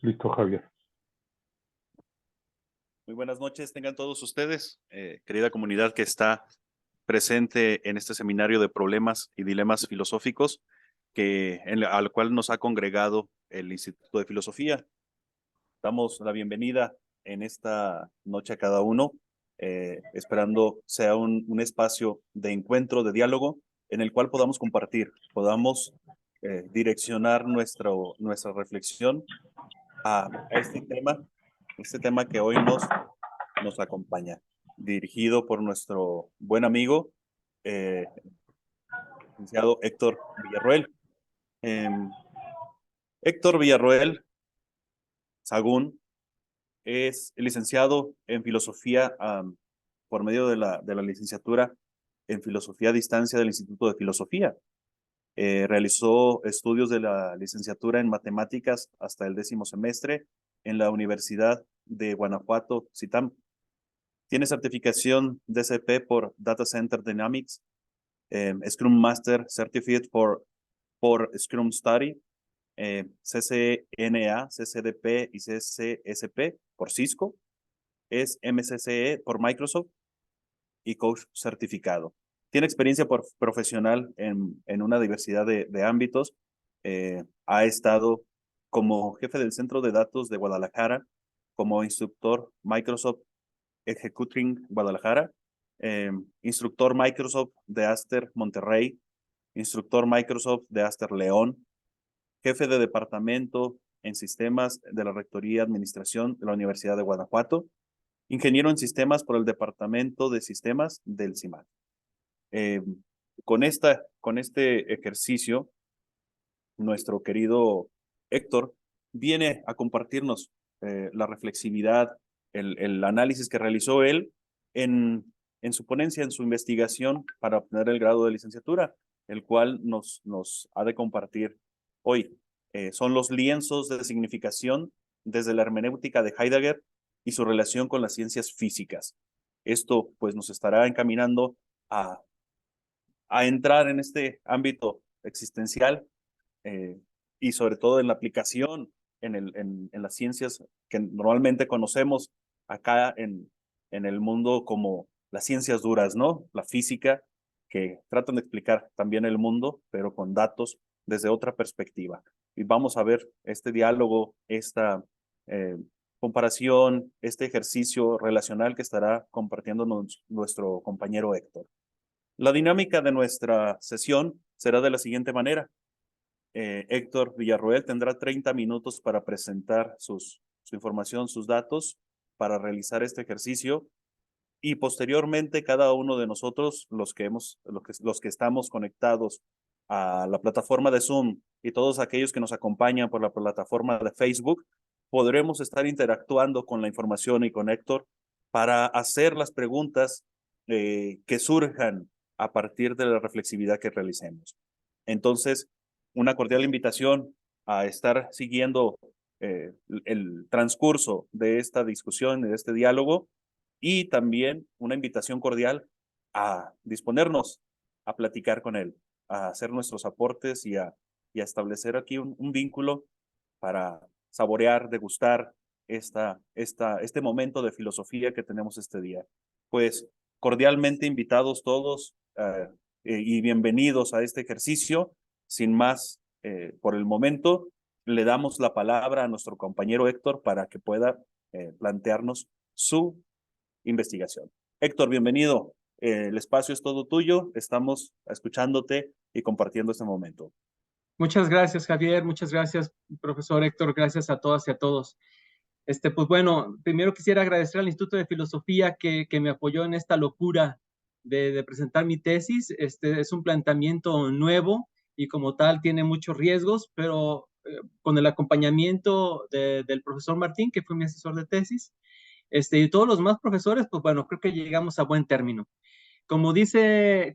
Listo, Javier. Muy buenas noches, tengan todos ustedes, querida comunidad que está presente en este seminario de problemas y dilemas filosóficos al cual nos ha congregado el Instituto de Filosofía. Damos la bienvenida en esta noche a cada uno, esperando sea un espacio de encuentro, de diálogo, en el cual podamos compartir, podamos direccionar nuestra reflexión a este tema que hoy nos acompaña, dirigido por nuestro buen amigo, licenciado Héctor Villarroel. Héctor Villarroel Sagún es licenciado en filosofía por medio de la licenciatura en filosofía a distancia del Instituto de Filosofía. Realizó estudios de la licenciatura en matemáticas hasta el 10º semestre en la Universidad de Guanajuato, CITAM. Tiene certificación DCP por Data Center Dynamics, Scrum Master Certificate por Scrum Study, CCNA, CCDP y CCSP por Cisco, es MCCE por Microsoft y coach certificado. Tiene experiencia profesional en una diversidad de ámbitos. Ha estado como jefe del Centro de Datos de Guadalajara, como instructor Microsoft Executing Guadalajara, instructor Microsoft de Aster Monterrey, instructor Microsoft de Aster León, jefe de departamento en sistemas de la Rectoría Administración de la Universidad de Guanajuato, ingeniero en sistemas por el Departamento de Sistemas del CIMAC. Con este ejercicio, nuestro querido Héctor viene a compartirnos la reflexividad, el análisis que realizó él en su ponencia, en su investigación para obtener el grado de licenciatura, el cual nos ha de compartir hoy. Son los lienzos de significación desde la hermenéutica de Heidegger y su relación con las ciencias físicas. Esto pues nos estará encaminando a entrar en este ámbito existencial y sobre todo en la aplicación en las ciencias que normalmente conocemos acá en el mundo como las ciencias duras, ¿no? La física, que tratan de explicar también el mundo, pero con datos desde otra perspectiva. Y vamos a ver este diálogo, esta comparación, este ejercicio relacional que estará compartiendo nuestro compañero Héctor. La dinámica de nuestra sesión será de la siguiente manera. Héctor Villarroel tendrá 30 minutos para presentar su información, sus datos, para realizar este ejercicio y posteriormente cada uno de nosotros, los que estamos conectados a la plataforma de Zoom y todos aquellos que nos acompañan por la plataforma de Facebook, podremos estar interactuando con la información y con Héctor para hacer las preguntas que surjan a partir de la reflexividad que realicemos. Entonces, una cordial invitación a estar siguiendo el transcurso de esta discusión, de este diálogo, y también una invitación cordial a disponernos a platicar con él, a hacer nuestros aportes y a establecer aquí un vínculo para saborear, degustar este momento de filosofía que tenemos este día. Pues cordialmente invitados todos y bienvenidos a este ejercicio. Sin más, por el momento, le damos la palabra a nuestro compañero Héctor para que pueda plantearnos su investigación. Héctor, bienvenido. El espacio es todo tuyo. Estamos escuchándote y compartiendo este momento. Muchas gracias, Javier. Muchas gracias, profesor Héctor. Gracias a todas y a todos. Pues bueno, primero quisiera agradecer al Instituto de Filosofía que me apoyó en esta locura de presentar mi tesis. Es un planteamiento nuevo y como tal tiene muchos riesgos, pero con el acompañamiento del profesor Martín, que fue mi asesor de tesis, y todos los demás profesores, pues bueno, creo que llegamos a buen término. Como dicen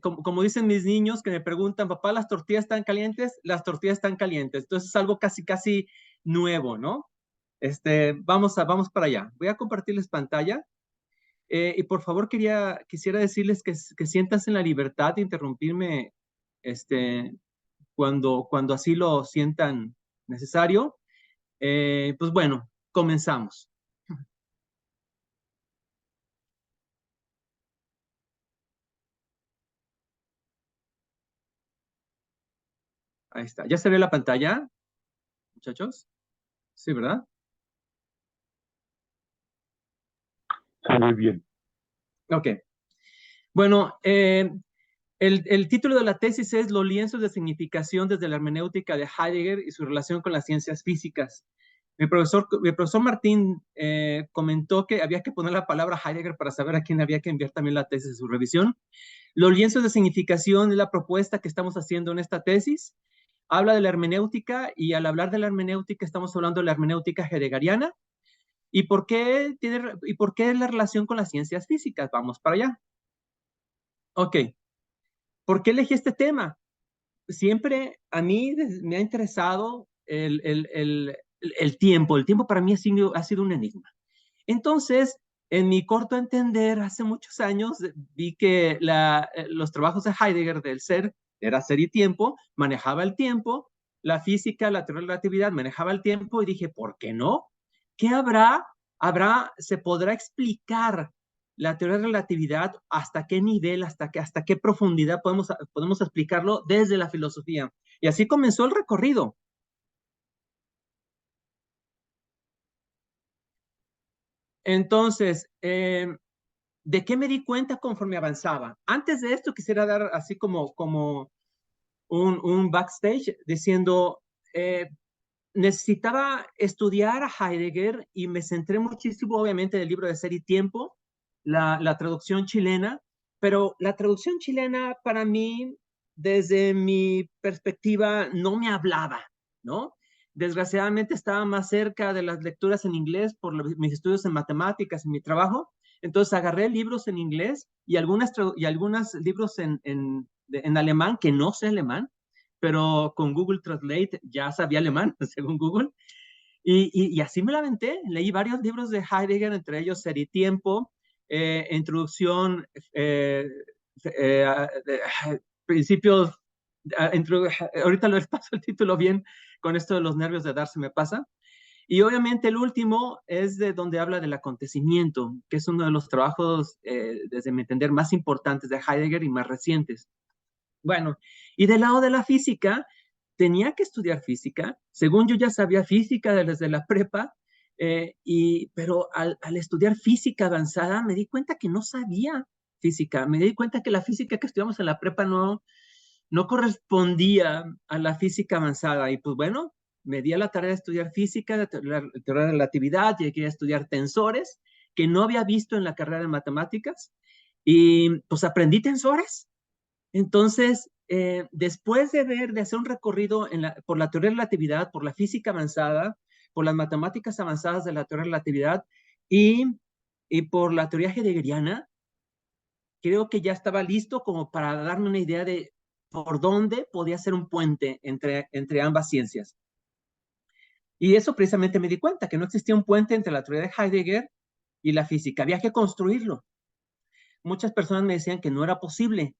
mis niños que me preguntan, papá, ¿las tortillas están calientes? Las tortillas están calientes. Entonces es algo casi nuevo, ¿no? Vamos para allá. Voy a compartirles pantalla. Y por favor quisiera decirles que sientas en la libertad de interrumpirme cuando así lo sientan necesario. Pues bueno, comenzamos. Ahí está. ¿Ya se ve la pantalla, muchachos? Sí, ¿verdad? Sale bien. Ok. Bueno, el título de la tesis es Los lienzos de significación desde la hermenéutica de Heidegger y su relación con las ciencias físicas. Mi profesor Martín comentó que había que poner la palabra Heidegger para saber a quién había que enviar también la tesis de su revisión. Los lienzos de significación es la propuesta que estamos haciendo en esta tesis. Habla de la hermenéutica y al hablar de la hermenéutica estamos hablando de la hermenéutica heideggeriana. ¿Y por qué la relación con las ciencias físicas? Vamos para allá. Ok. ¿Por qué elegí este tema? Siempre a mí me ha interesado el tiempo. El tiempo para mí ha sido un enigma. Entonces, en mi corto entender, hace muchos años vi que los trabajos de Heidegger del ser era ser y tiempo, manejaba el tiempo, la física, la teoría de la relatividad manejaba el tiempo y dije, ¿por qué no? ¿Qué se podrá explicar la teoría de relatividad, hasta qué nivel, hasta qué profundidad podemos explicarlo desde la filosofía? Y así comenzó el recorrido. Entonces, ¿de qué me di cuenta conforme avanzaba? Antes de esto, quisiera dar así como un backstage diciendo, necesitaba estudiar a Heidegger y me centré muchísimo, obviamente, en el libro de Ser y Tiempo, la traducción chilena, pero la traducción chilena para mí, desde mi perspectiva, no me hablaba, ¿no? Desgraciadamente estaba más cerca de las lecturas en inglés por mis estudios en matemáticas y mi trabajo, entonces agarré libros en inglés y algunos libros en alemán, que no sé alemán, pero con Google Translate ya sabía alemán, según Google, y así me la aventé. Leí varios libros de Heidegger, entre ellos Ser y Tiempo, Introducción, Principios, ahorita les paso el título bien, con esto de los nervios de dar se me pasa. Y obviamente el último es de donde habla del acontecimiento, que es uno de los trabajos, desde mi entender, más importantes de Heidegger y más recientes. Bueno, y del lado de la física, tenía que estudiar física. Según yo ya sabía física desde la prepa, pero al estudiar física avanzada me di cuenta que no sabía física. Me di cuenta que la física que estudiamos en la prepa no correspondía a la física avanzada. Y pues bueno, me di a la tarea de estudiar física, la teoría de la relatividad, llegué a estudiar tensores, que no había visto en la carrera de matemáticas, y pues aprendí tensores. Entonces, después de hacer un recorrido por la teoría de la relatividad, por la física avanzada, por las matemáticas avanzadas de la teoría de la relatividad y, y por la teoría heideggeriana, creo que ya estaba listo como para darme una idea de por dónde podía ser un puente entre ambas ciencias. Y eso precisamente me di cuenta, que no existía un puente entre la teoría de Heidegger y la física. Había que construirlo. Muchas personas me decían que no era posible,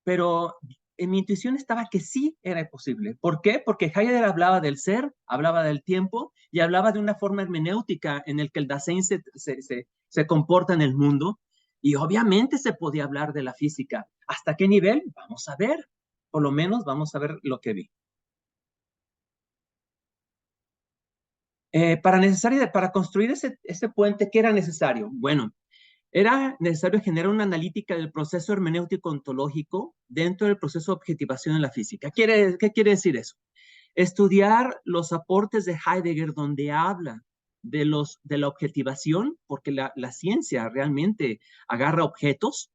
pero en mi intuición estaba que sí era posible. ¿Por qué? Porque Heidegger hablaba del ser, hablaba del tiempo y hablaba de una forma hermenéutica en el que el Dasein se comporta en el mundo, y obviamente se podía hablar de la física. ¿Hasta qué nivel? Vamos a ver. Por lo menos vamos a ver lo que vi. Para construir ese puente, ¿qué era necesario? Bueno, era necesario generar una analítica del proceso hermenéutico ontológico dentro del proceso de objetivación en la física. ¿Qué quiere decir eso? Estudiar los aportes de Heidegger donde habla de la objetivación, porque la ciencia realmente agarra objetos,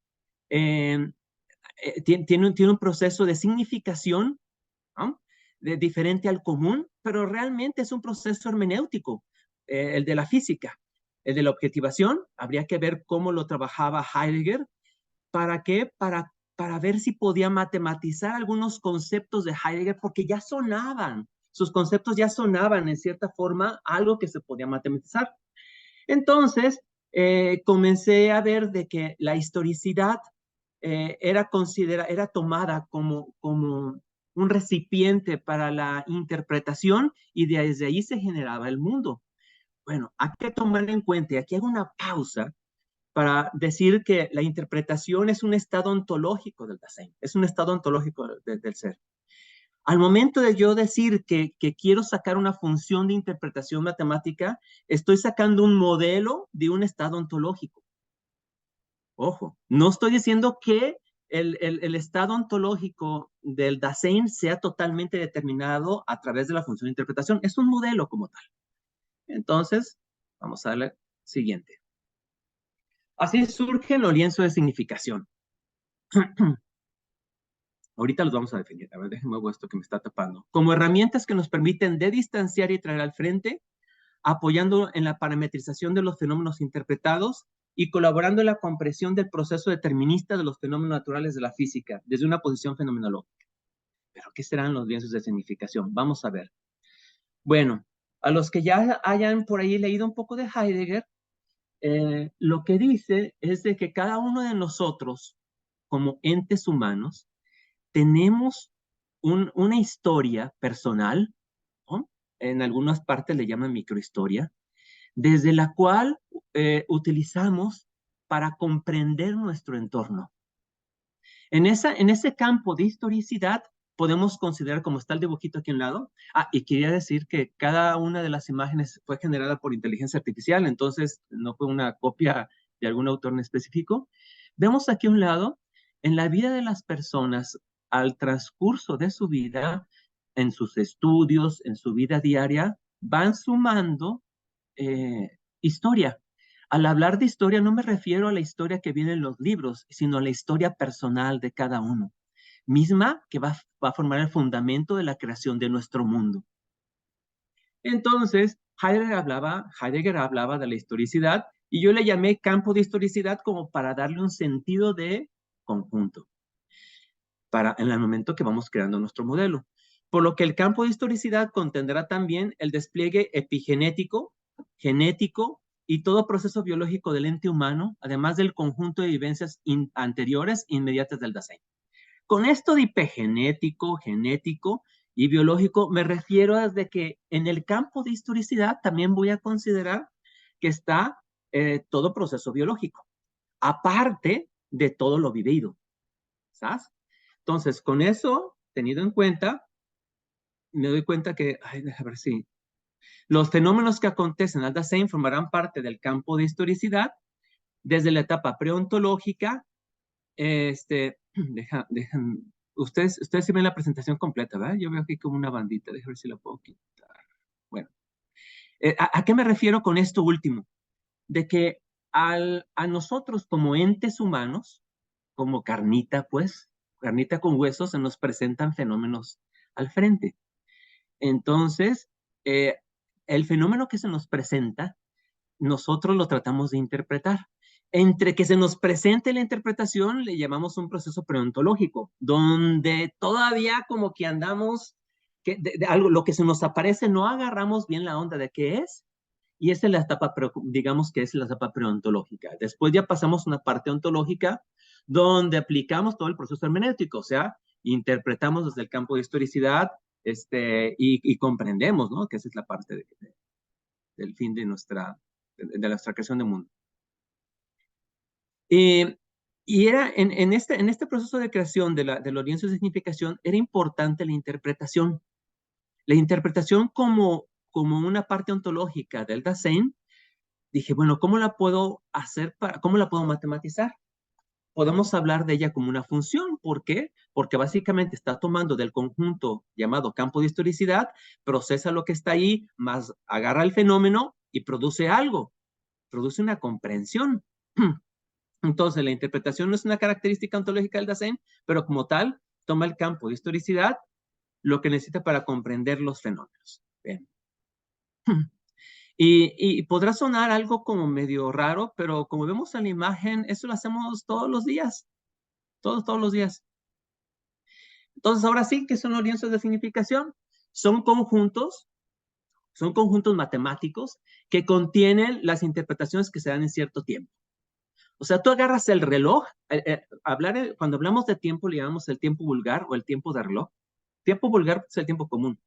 tiene un proceso de significación, ¿no? diferente al común, pero realmente es un proceso hermenéutico, el de la física. El de la objetivación, habría que ver cómo lo trabajaba Heidegger. ¿Para qué? Para ver si podía matematizar algunos conceptos de Heidegger, porque ya sonaban, sus conceptos ya sonaban en cierta forma algo que se podía matematizar. Entonces, comencé a ver de que la historicidad era tomada como un recipiente para la interpretación y desde ahí se generaba el mundo. Bueno, hay que tomar en cuenta, y aquí hago una pausa para decir que la interpretación es un estado ontológico del Dasein, es un estado ontológico del ser. Al momento de yo decir que quiero sacar una función de interpretación matemática, estoy sacando un modelo de un estado ontológico. Ojo, no estoy diciendo que el estado ontológico del Dasein sea totalmente determinado a través de la función de interpretación. Es un modelo como tal. Entonces, vamos a darle siguiente. Así surgen los lienzos de significación. Ahorita los vamos a definir. A ver, déjenme ver esto que me está tapando. Como herramientas que nos permiten de distanciar y traer al frente, apoyando en la parametrización de los fenómenos interpretados y colaborando en la comprensión del proceso determinista de los fenómenos naturales de la física, desde una posición fenomenológica. ¿Pero qué serán los lienzos de significación? Vamos a ver. Bueno, a los que ya hayan por ahí leído un poco de Heidegger, lo que dice es de que cada uno de nosotros, como entes humanos, tenemos una historia personal, ¿no? En algunas partes le llaman microhistoria, desde la cual utilizamos para comprender nuestro entorno. En ese campo de historicidad podemos considerar, como está el dibujito aquí a un lado, y quería decir que cada una de las imágenes fue generada por inteligencia artificial, entonces no fue una copia de algún autor en específico. Vemos aquí a un lado, en la vida de las personas, al transcurso de su vida, en sus estudios, en su vida diaria, van sumando historia. Al hablar de historia no me refiero a la historia que viene en los libros, sino a la historia personal de cada uno, misma que va a formar el fundamento de la creación de nuestro mundo. Entonces, Heidegger hablaba de la historicidad y yo le llamé campo de historicidad como para darle un sentido de conjunto en el momento que vamos creando nuestro modelo. Por lo que el campo de historicidad contendrá también el despliegue epigenético, genético y todo proceso biológico del ente humano, además del conjunto de vivencias anteriores e inmediatas del Dasein. Con esto de epigenético, genético y biológico, me refiero desde que en el campo de historicidad también voy a considerar que está todo proceso biológico, aparte de todo lo vivido, ¿sabes? Entonces, con eso tenido en cuenta, me doy cuenta que, déjame ver si, los fenómenos que acontecen al Dasein formarán parte del campo de historicidad desde la etapa preontológica. Ustedes sí ven la presentación completa, ¿verdad? Yo veo aquí como una bandita, déjame ver si la puedo quitar. Bueno, ¿a qué me refiero con esto último? De que a nosotros como entes humanos, como carnita, pues, carnita con huesos, se nos presentan fenómenos al frente. Entonces, el fenómeno que se nos presenta, nosotros lo tratamos de interpretar. Entre que se nos presente la interpretación, le llamamos un proceso preontológico, donde todavía como que andamos, de algo, lo que se nos aparece, no agarramos bien la onda de qué es, y esa es la etapa, digamos que es la etapa preontológica. Después ya pasamos a una parte ontológica, donde aplicamos todo el proceso hermenéutico, o sea, interpretamos desde el campo de historicidad, y comprendemos, ¿no? Que esa es la parte del fin de nuestra creación de mundo. Y era en este proceso de creación de los lienzos de significación, era importante la interpretación. La interpretación como una parte ontológica del Dasein. Dije, bueno, ¿cómo la puedo hacer cómo la puedo matematizar? Podemos hablar de ella como una función. ¿Por qué? Porque básicamente está tomando del conjunto llamado campo de historicidad, procesa lo que está ahí, más agarra el fenómeno y produce algo, produce una comprensión. Entonces, la interpretación no es una característica ontológica del Dasein, pero como tal, toma el campo de historicidad lo que necesita para comprender los fenómenos. Bien. Y podrá sonar algo como medio raro, pero como vemos en la imagen, eso lo hacemos todos los días, todos los días. Entonces, ahora sí, ¿qué son los lienzos de significación? Son conjuntos matemáticos que contienen las interpretaciones que se dan en cierto tiempo. O sea, tú agarras el reloj, cuando hablamos de tiempo le llamamos el tiempo vulgar o el tiempo de reloj. Tiempo vulgar es el tiempo común.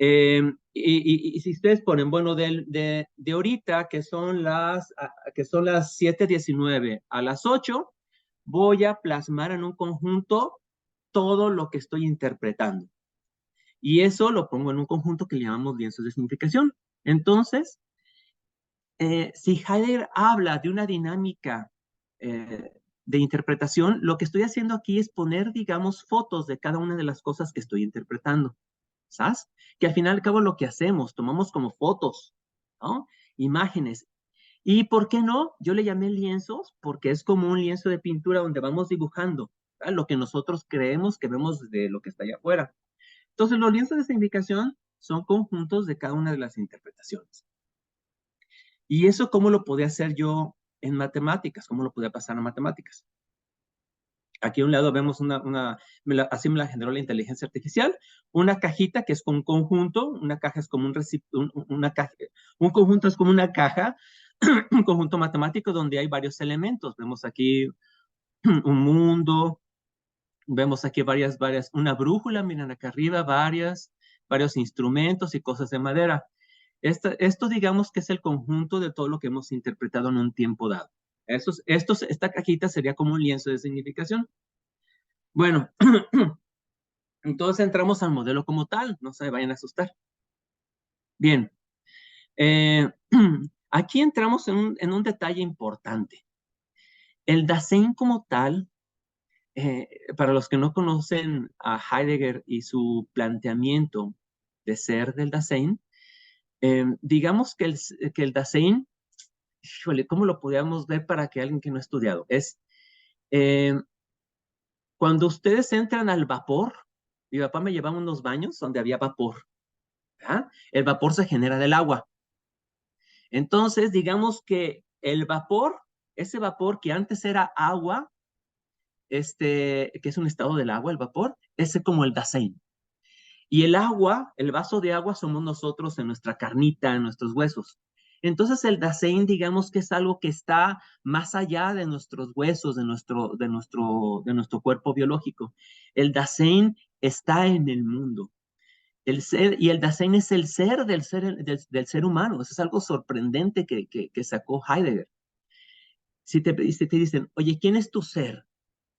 Y si ustedes ponen, bueno, de ahorita, que son las 7:19 a las 8, voy a plasmar en un conjunto todo lo que estoy interpretando. Y eso lo pongo en un conjunto que le llamamos lienzos de significación. Entonces, si Heidegger habla de una dinámica de interpretación, lo que estoy haciendo aquí es poner, digamos, fotos de cada una de las cosas que estoy interpretando. ¿Sabes? Que al final y al cabo lo que hacemos, tomamos como fotos, ¿no? Imágenes. ¿Y por qué no? Yo le llamé lienzos porque es como un lienzo de pintura donde vamos dibujando, ¿verdad? Lo que nosotros creemos que vemos de lo que está allá afuera. Entonces, los lienzos de significación son conjuntos de cada una de las interpretaciones. ¿Y eso cómo lo podía hacer yo en matemáticas? ¿Cómo lo podía pasar a matemáticas? Aquí a un lado vemos así me la generó la inteligencia artificial, una cajita que es un conjunto, una caja es como un conjunto es como una caja, un conjunto matemático donde hay varios elementos. Vemos aquí un mundo, vemos aquí una brújula, miren acá arriba, varios instrumentos y cosas de madera. Esto digamos que es el conjunto de todo lo que hemos interpretado en un tiempo dado. Esta cajita sería como un lienzo de significación. Bueno, entonces entramos al modelo como tal, no se vayan a asustar. Bien, aquí entramos en un detalle importante. El Dasein como tal, para los que no conocen a Heidegger y su planteamiento de ser del Dasein, digamos que el Dasein, ¿cómo lo podríamos ver para que alguien que no ha estudiado? Es cuando ustedes entran al vapor, mi papá me llevaba unos baños donde había vapor. ¿Ah? El vapor se genera del agua. Entonces, digamos que el vapor, ese vapor que antes era agua, que es un estado del agua, el vapor, ese como el Dasein. Y el agua, el vaso de agua somos nosotros en nuestra carnita, en nuestros huesos. Entonces el Dasein, digamos que es algo que está más allá de nuestros huesos, de nuestro cuerpo biológico. El Dasein está en el mundo. El ser, y el Dasein es el ser del ser humano. Eso es algo sorprendente que sacó Heidegger. Si te dicen, oye, ¿quién es tu ser?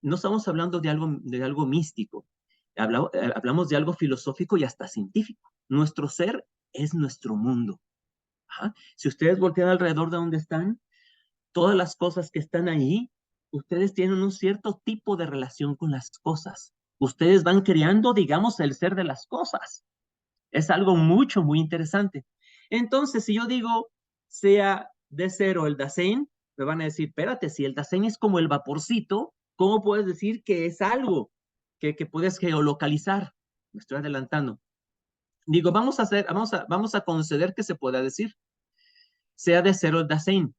No estamos hablando de algo místico. Hablamos de algo filosófico y hasta científico. Nuestro ser es nuestro mundo. ¿Ah? Si ustedes voltean alrededor de donde están, todas las cosas que están ahí, ustedes tienen un cierto tipo de relación con las cosas. Ustedes van creando, digamos, el ser de las cosas. Es algo muy interesante. Entonces, si yo digo, sea de cero el Dasein, me van a decir, espérate, si el Dasein es como el vaporcito, ¿cómo puedes decir que es algo que puedes geolocalizar? Me estoy adelantando. Digo, vamos a conceder que se pueda decir, sea de cero el Dasein.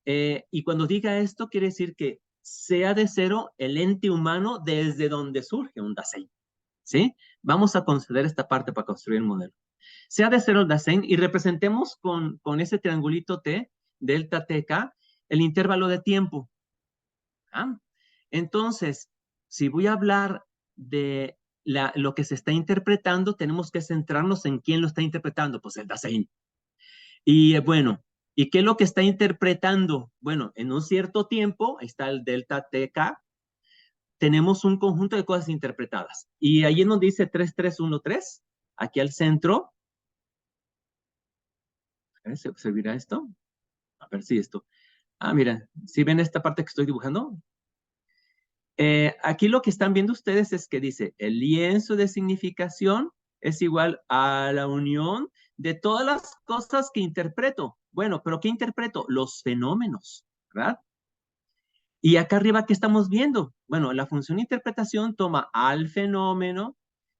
Y cuando diga esto, quiere decir que sea de cero el ente humano desde donde surge un Dasein. ¿Sí? Vamos a conceder esta parte para construir el modelo. Sea de cero el Dasein y representemos con ese triangulito T, delta TK, el intervalo de tiempo. ¿Ah? Entonces, si voy a hablar de lo que se está interpretando, tenemos que centrarnos en quién lo está interpretando, pues el Dasein. Y bueno, ¿y qué es lo que está interpretando? Bueno, en un cierto tiempo, ahí está el delta TK, tenemos un conjunto de cosas interpretadas. Y ahí en donde dice 3313, aquí al centro, a ver, ¿se verá esto? A ver si esto. Ah, mira, ¿sí ven esta parte que estoy dibujando? Aquí lo que están viendo ustedes es que dice, el lienzo de significación es igual a la unión de todas las cosas que interpreto. Bueno, ¿pero qué interpreto? Los fenómenos, ¿verdad? Y acá arriba, ¿qué estamos viendo? Bueno, la función interpretación toma al fenómeno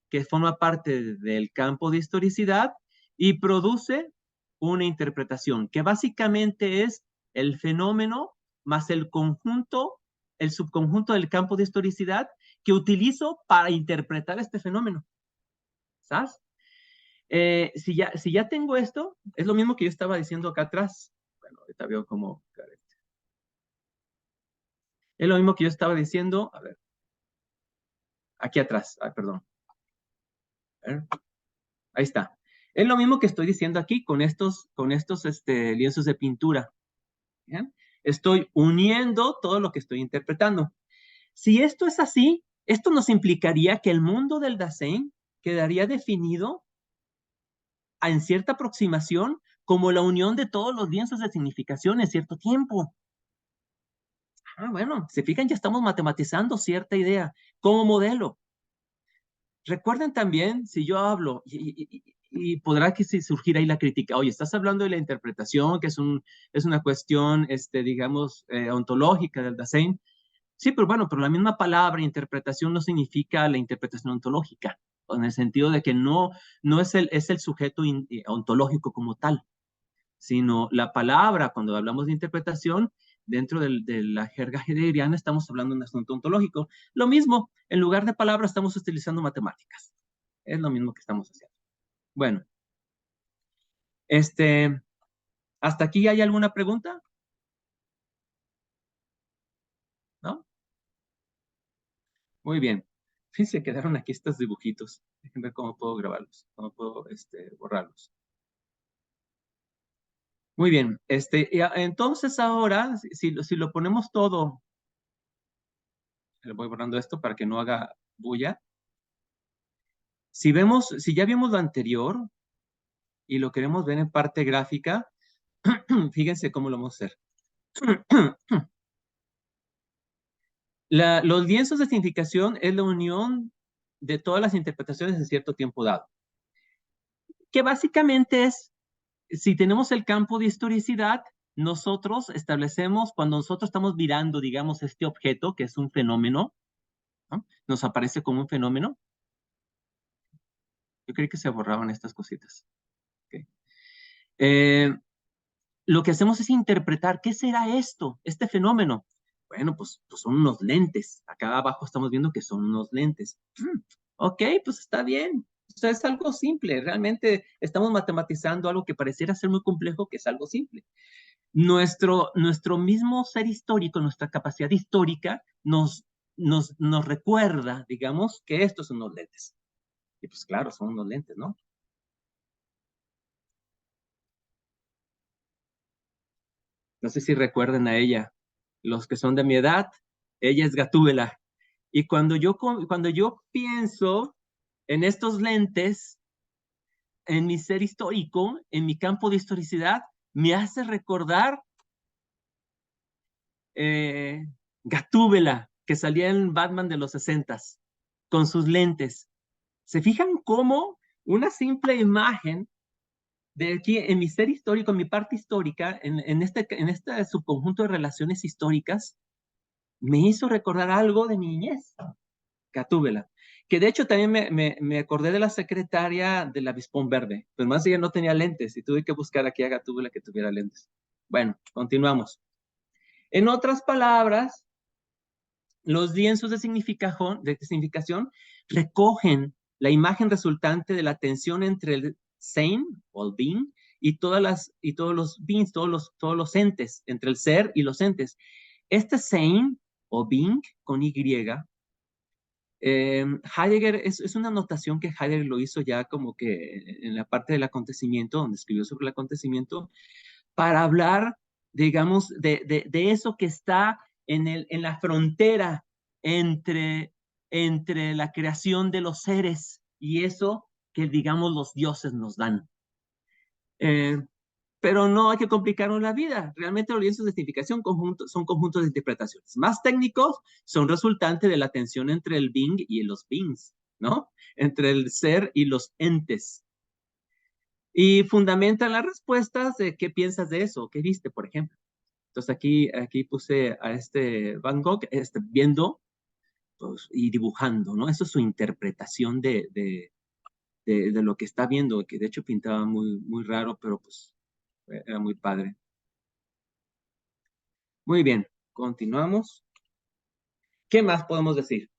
que forma parte del campo de historicidad y produce una interpretación, que básicamente es el fenómeno más el conjunto, el subconjunto del campo de historicidad que utilizo para interpretar este fenómeno. ¿Sabes? Si ya tengo esto, es lo mismo que yo estaba diciendo acá atrás. Bueno, ahorita veo cómo... Es lo mismo que yo estaba diciendo, a ver, aquí atrás, perdón. A ver, ahí está. Es lo mismo que estoy diciendo aquí con estos lienzos de pintura. ¿Bien? Estoy uniendo todo lo que estoy interpretando. Si esto es así, esto nos implicaría que el mundo del Dasein quedaría definido en cierta aproximación como la unión de todos los lienzos de significación en cierto tiempo. Bueno, se fijan, ya estamos matematizando cierta idea como modelo. Recuerden también, si yo hablo, y podrá que surgir ahí la crítica, oye, estás hablando de la interpretación, que es una cuestión, digamos, ontológica del Dasein. Sí, pero bueno, pero la misma palabra interpretación no significa la interpretación ontológica, en el sentido de que no es el sujeto ontológico como tal, sino la palabra, cuando hablamos de interpretación, dentro de la jerga heideggeriana estamos hablando de un asunto ontológico. Lo mismo, en lugar de palabras estamos utilizando matemáticas. Es lo mismo que estamos haciendo. Bueno, ¿hasta aquí hay alguna pregunta? ¿No? Muy bien. Fíjense, quedaron aquí estos dibujitos. Déjenme ver cómo puedo grabarlos, cómo puedo borrarlos. Muy bien. Entonces ahora, si lo ponemos todo, le voy borrando esto para que no haga bulla. Si ya vimos lo anterior y lo queremos ver en parte gráfica, fíjense cómo lo vamos a hacer. Los lienzos de significación es la unión de todas las interpretaciones en cierto tiempo dado. Que básicamente es, si tenemos el campo de historicidad, nosotros establecemos, cuando nosotros estamos mirando, digamos, este objeto, que es un fenómeno, ¿no? Nos aparece como un fenómeno. Yo creí que se borraban estas cositas. Okay. Lo que hacemos es interpretar, ¿qué será esto, este fenómeno? Bueno, pues son unos lentes. Acá abajo estamos viendo que son unos lentes. Ok, pues está bien. O sea, es algo simple. Realmente estamos matematizando algo que pareciera ser muy complejo, que es algo simple. Nuestro mismo ser histórico, nuestra capacidad histórica, nos recuerda, digamos, que estos son unos lentes. Y pues claro, son unos lentes, ¿no? No sé si recuerden a ella. Los que son de mi edad, ella es Gatúbela. Y cuando yo pienso en estos lentes, en mi ser histórico, en mi campo de historicidad, me hace recordar Gatúbela, que salía en Batman de los 60s, con sus lentes. ¿Se fijan cómo una simple imagen de aquí, en mi ser histórico, en mi parte histórica, en este subconjunto de relaciones históricas, me hizo recordar algo de mi niñez? Gatúbela. Que de hecho también me acordé de la secretaria del Avispón Verde, pero más ella no tenía lentes y tuve que buscar aquí a Gatúbela que tuviera lentes. Bueno, continuamos. En otras palabras, los lienzos de significación recogen la imagen resultante de la tensión entre el sein o el being y todos los beings, todos los entes, entre el ser y los entes. Este sein o being con Y, Heidegger, es una notación que Heidegger lo hizo ya como que en la parte del acontecimiento, donde escribió sobre el acontecimiento, para hablar, digamos, de eso que está en la frontera entre la creación de los seres y eso que, digamos, los dioses nos dan. Pero no hay que complicarnos la vida. Realmente los lienzos de significación son conjuntos de interpretaciones. Más técnicos son resultante de la tensión entre el being y los beings, ¿no? Entre el ser y los entes. Y fundamentan las respuestas de qué piensas de eso, qué viste, por ejemplo. Entonces aquí puse a Van Gogh viendo pues, y dibujando, ¿no? Eso es su interpretación de lo que está viendo, que de hecho pintaba muy, muy raro, pero pues era muy padre. Muy bien, continuamos. ¿Qué más podemos decir?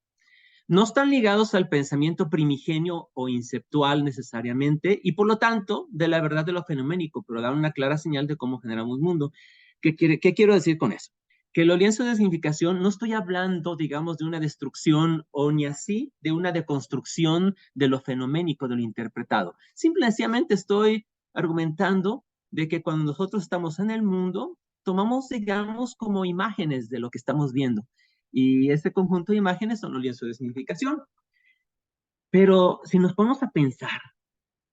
No están ligados al pensamiento primigenio o inceptual necesariamente, y por lo tanto, de la verdad de lo fenoménico, pero dan una clara señal de cómo generamos mundo. ¿Qué quiero decir con eso? Que los lienzos de significación, no estoy hablando, digamos, de una destrucción o ni así de una deconstrucción de lo fenoménico, de lo interpretado. Simplemente estoy argumentando de que cuando nosotros estamos en el mundo, tomamos, digamos, como imágenes de lo que estamos viendo. Y ese conjunto de imágenes son los lienzos de significación. Pero si nos ponemos a pensar,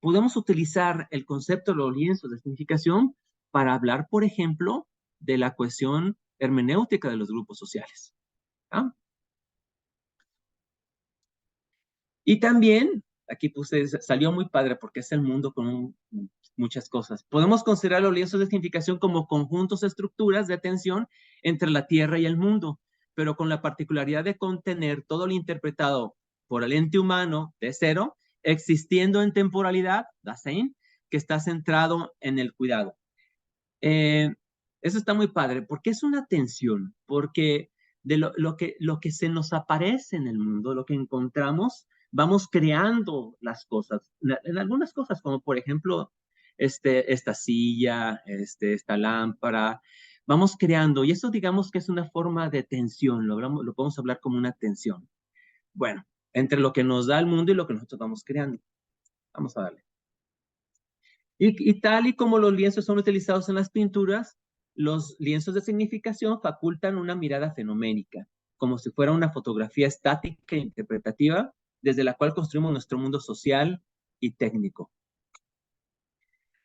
podemos utilizar el concepto de los lienzos de significación para hablar, por ejemplo, de la cuestión hermenéutica de los grupos sociales. ¿Ah? Y también, aquí puse, salió muy padre porque es el mundo con muchas cosas. Podemos considerar los lienzos de significación como conjuntos de estructuras de tensión entre la Tierra y el mundo, pero con la particularidad de contener todo lo interpretado por el ente humano de cero, existiendo en temporalidad, Dasein, que está centrado en el cuidado. Eso está muy padre, porque es una tensión, porque de lo que se nos aparece en el mundo, lo que encontramos, vamos creando las cosas. En algunas cosas, como por ejemplo, esta silla, esta lámpara, vamos creando, y eso digamos que es una forma de tensión, lo podemos hablar como una tensión. Bueno, entre lo que nos da el mundo y lo que nosotros vamos creando. Vamos a darle. Y tal y como los lienzos son utilizados en las pinturas, los lienzos de significación facultan una mirada fenoménica, como si fuera una fotografía estática e interpretativa, desde la cual construimos nuestro mundo social y técnico.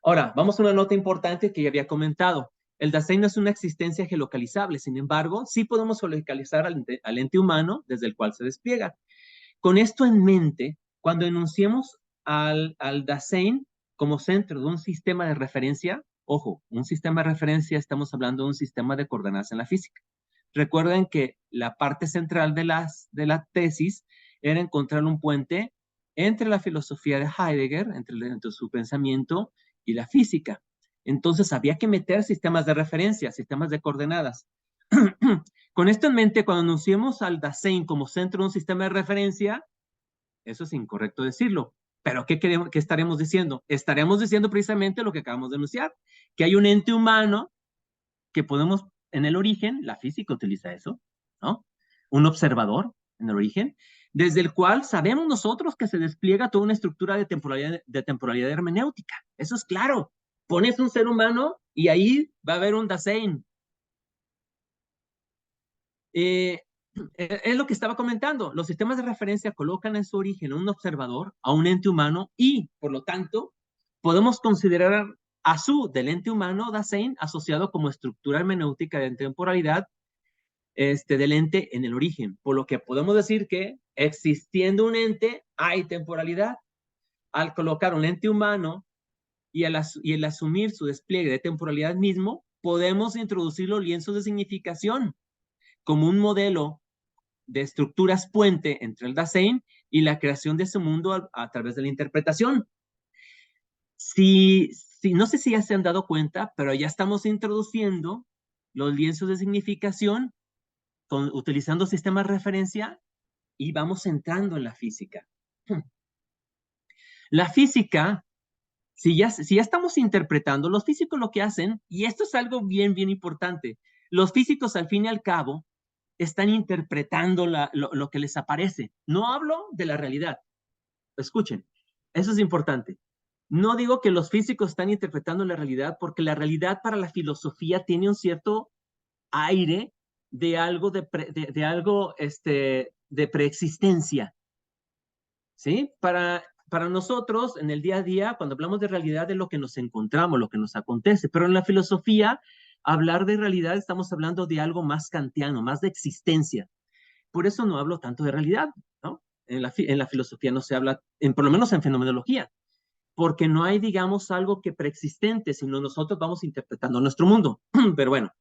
Ahora, vamos a una nota importante que ya había comentado. El Dasein no es una existencia geolocalizable, sin embargo, sí podemos geolocalizar al ente humano desde el cual se despliega. Con esto en mente, cuando enunciemos al Dasein como centro de un sistema de referencia, ojo, un sistema de referencia, estamos hablando de un sistema de coordenadas en la física. Recuerden que la parte central de la tesis era encontrar un puente entre la filosofía de Heidegger, entre su pensamiento y la física. Entonces había que meter sistemas de referencia, sistemas de coordenadas. Con esto en mente, cuando anunciemos al Dasein como centro de un sistema de referencia, eso es incorrecto decirlo. Pero ¿qué estaremos diciendo? Estaremos diciendo precisamente lo que acabamos de anunciar, que hay un ente humano que podemos, en el origen, la física utiliza eso, ¿no? Un observador en el origen, desde el cual sabemos nosotros que se despliega toda una estructura de temporalidad hermenéutica. Eso es claro. Pones un ser humano y ahí va a haber un Dasein. Es lo que estaba comentando. Los sistemas de referencia colocan en su origen a un observador, a un ente humano, y, por lo tanto, podemos considerar a del ente humano, Dasein, asociado como estructura hermenéutica de temporalidad del ente en el origen. Por lo que podemos decir que, existiendo un ente, hay temporalidad. Al colocar un ente humano y el asumir su despliegue de temporalidad mismo, podemos introducir los lienzos de significación como un modelo de estructuras puente entre el Dasein y la creación de ese mundo a través de la interpretación. No sé si ya se han dado cuenta, pero ya estamos introduciendo los lienzos de significación utilizando sistemas de referencia y vamos entrando en la física. La física, si ya estamos interpretando, los físicos lo que hacen, y esto es algo bien, bien importante, los físicos al fin y al cabo están interpretando lo que les aparece. No hablo de la realidad. Escuchen, eso es importante. No digo que los físicos están interpretando la realidad, porque la realidad para la filosofía tiene un cierto aire de algo de preexistencia. ¿Sí? Para nosotros, en el día a día, cuando hablamos de realidad, es lo que nos encontramos, lo que nos acontece. Pero en la filosofía, hablar de realidad, estamos hablando de algo más kantiano, más de existencia. Por eso no hablo tanto de realidad, ¿no? En la filosofía no se habla, por lo menos en fenomenología, porque no hay, digamos, algo que preexistente, sino nosotros vamos interpretando nuestro mundo. Pero bueno,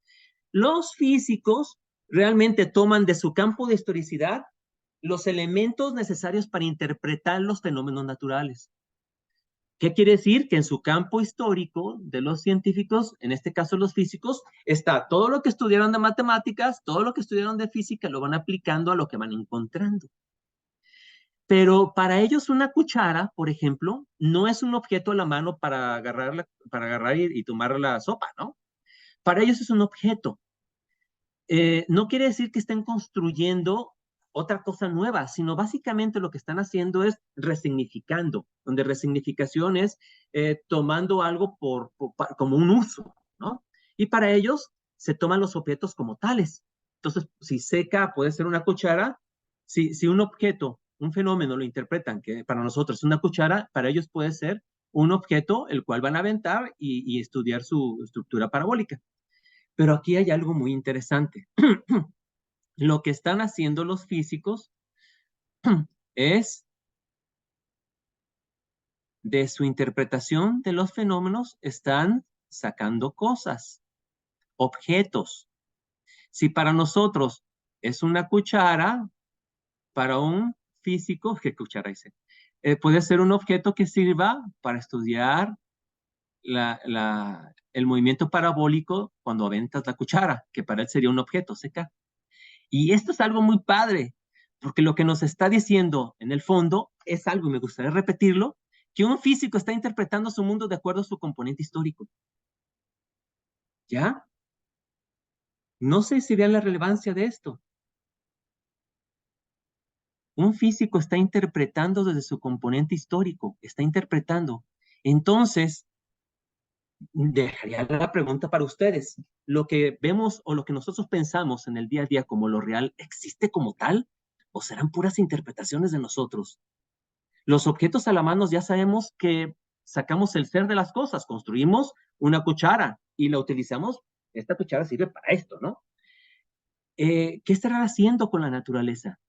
los físicos realmente toman de su campo de historicidad los elementos necesarios para interpretar los fenómenos naturales. ¿Qué quiere decir? Que en su campo histórico de los científicos, en este caso los físicos, está todo lo que estudiaron de matemáticas, todo lo que estudiaron de física, lo van aplicando a lo que van encontrando. Pero para ellos una cuchara, por ejemplo, no es un objeto a la mano para agarrar y tomar la sopa, ¿no? Para ellos es un objeto. No quiere decir que estén construyendo otra cosa nueva, sino básicamente lo que están haciendo es resignificando, donde resignificación es tomando algo como un uso, ¿no? Y para ellos se toman los objetos como tales. Entonces, si seca puede ser una cuchara, si un objeto, un fenómeno lo interpretan que para nosotros es una cuchara, para ellos puede ser un objeto el cual van a aventar y estudiar su estructura parabólica. Pero aquí hay algo muy interesante. Lo que están haciendo los físicos es de su interpretación de los fenómenos, están sacando cosas, objetos. Si para nosotros es una cuchara, para un físico, ¿qué cuchara dice? Puede ser un objeto que sirva para estudiar el movimiento parabólico cuando aventas la cuchara, que para él sería un objeto, seca. Y esto es algo muy padre, porque lo que nos está diciendo en el fondo es algo, y me gustaría repetirlo, que un físico está interpretando su mundo de acuerdo a su componente histórico. ¿Ya? No sé si vean la relevancia de esto. Un físico está interpretando desde su componente histórico, está interpretando. Entonces, dejaría la pregunta para ustedes. ¿Lo que vemos o lo que nosotros pensamos en el día a día como lo real existe como tal? ¿O serán puras interpretaciones de nosotros? Los objetos a la mano ya sabemos que sacamos el ser de las cosas, construimos una cuchara y la utilizamos. Esta cuchara sirve para esto, ¿no? ¿Qué estarán haciendo con la naturaleza?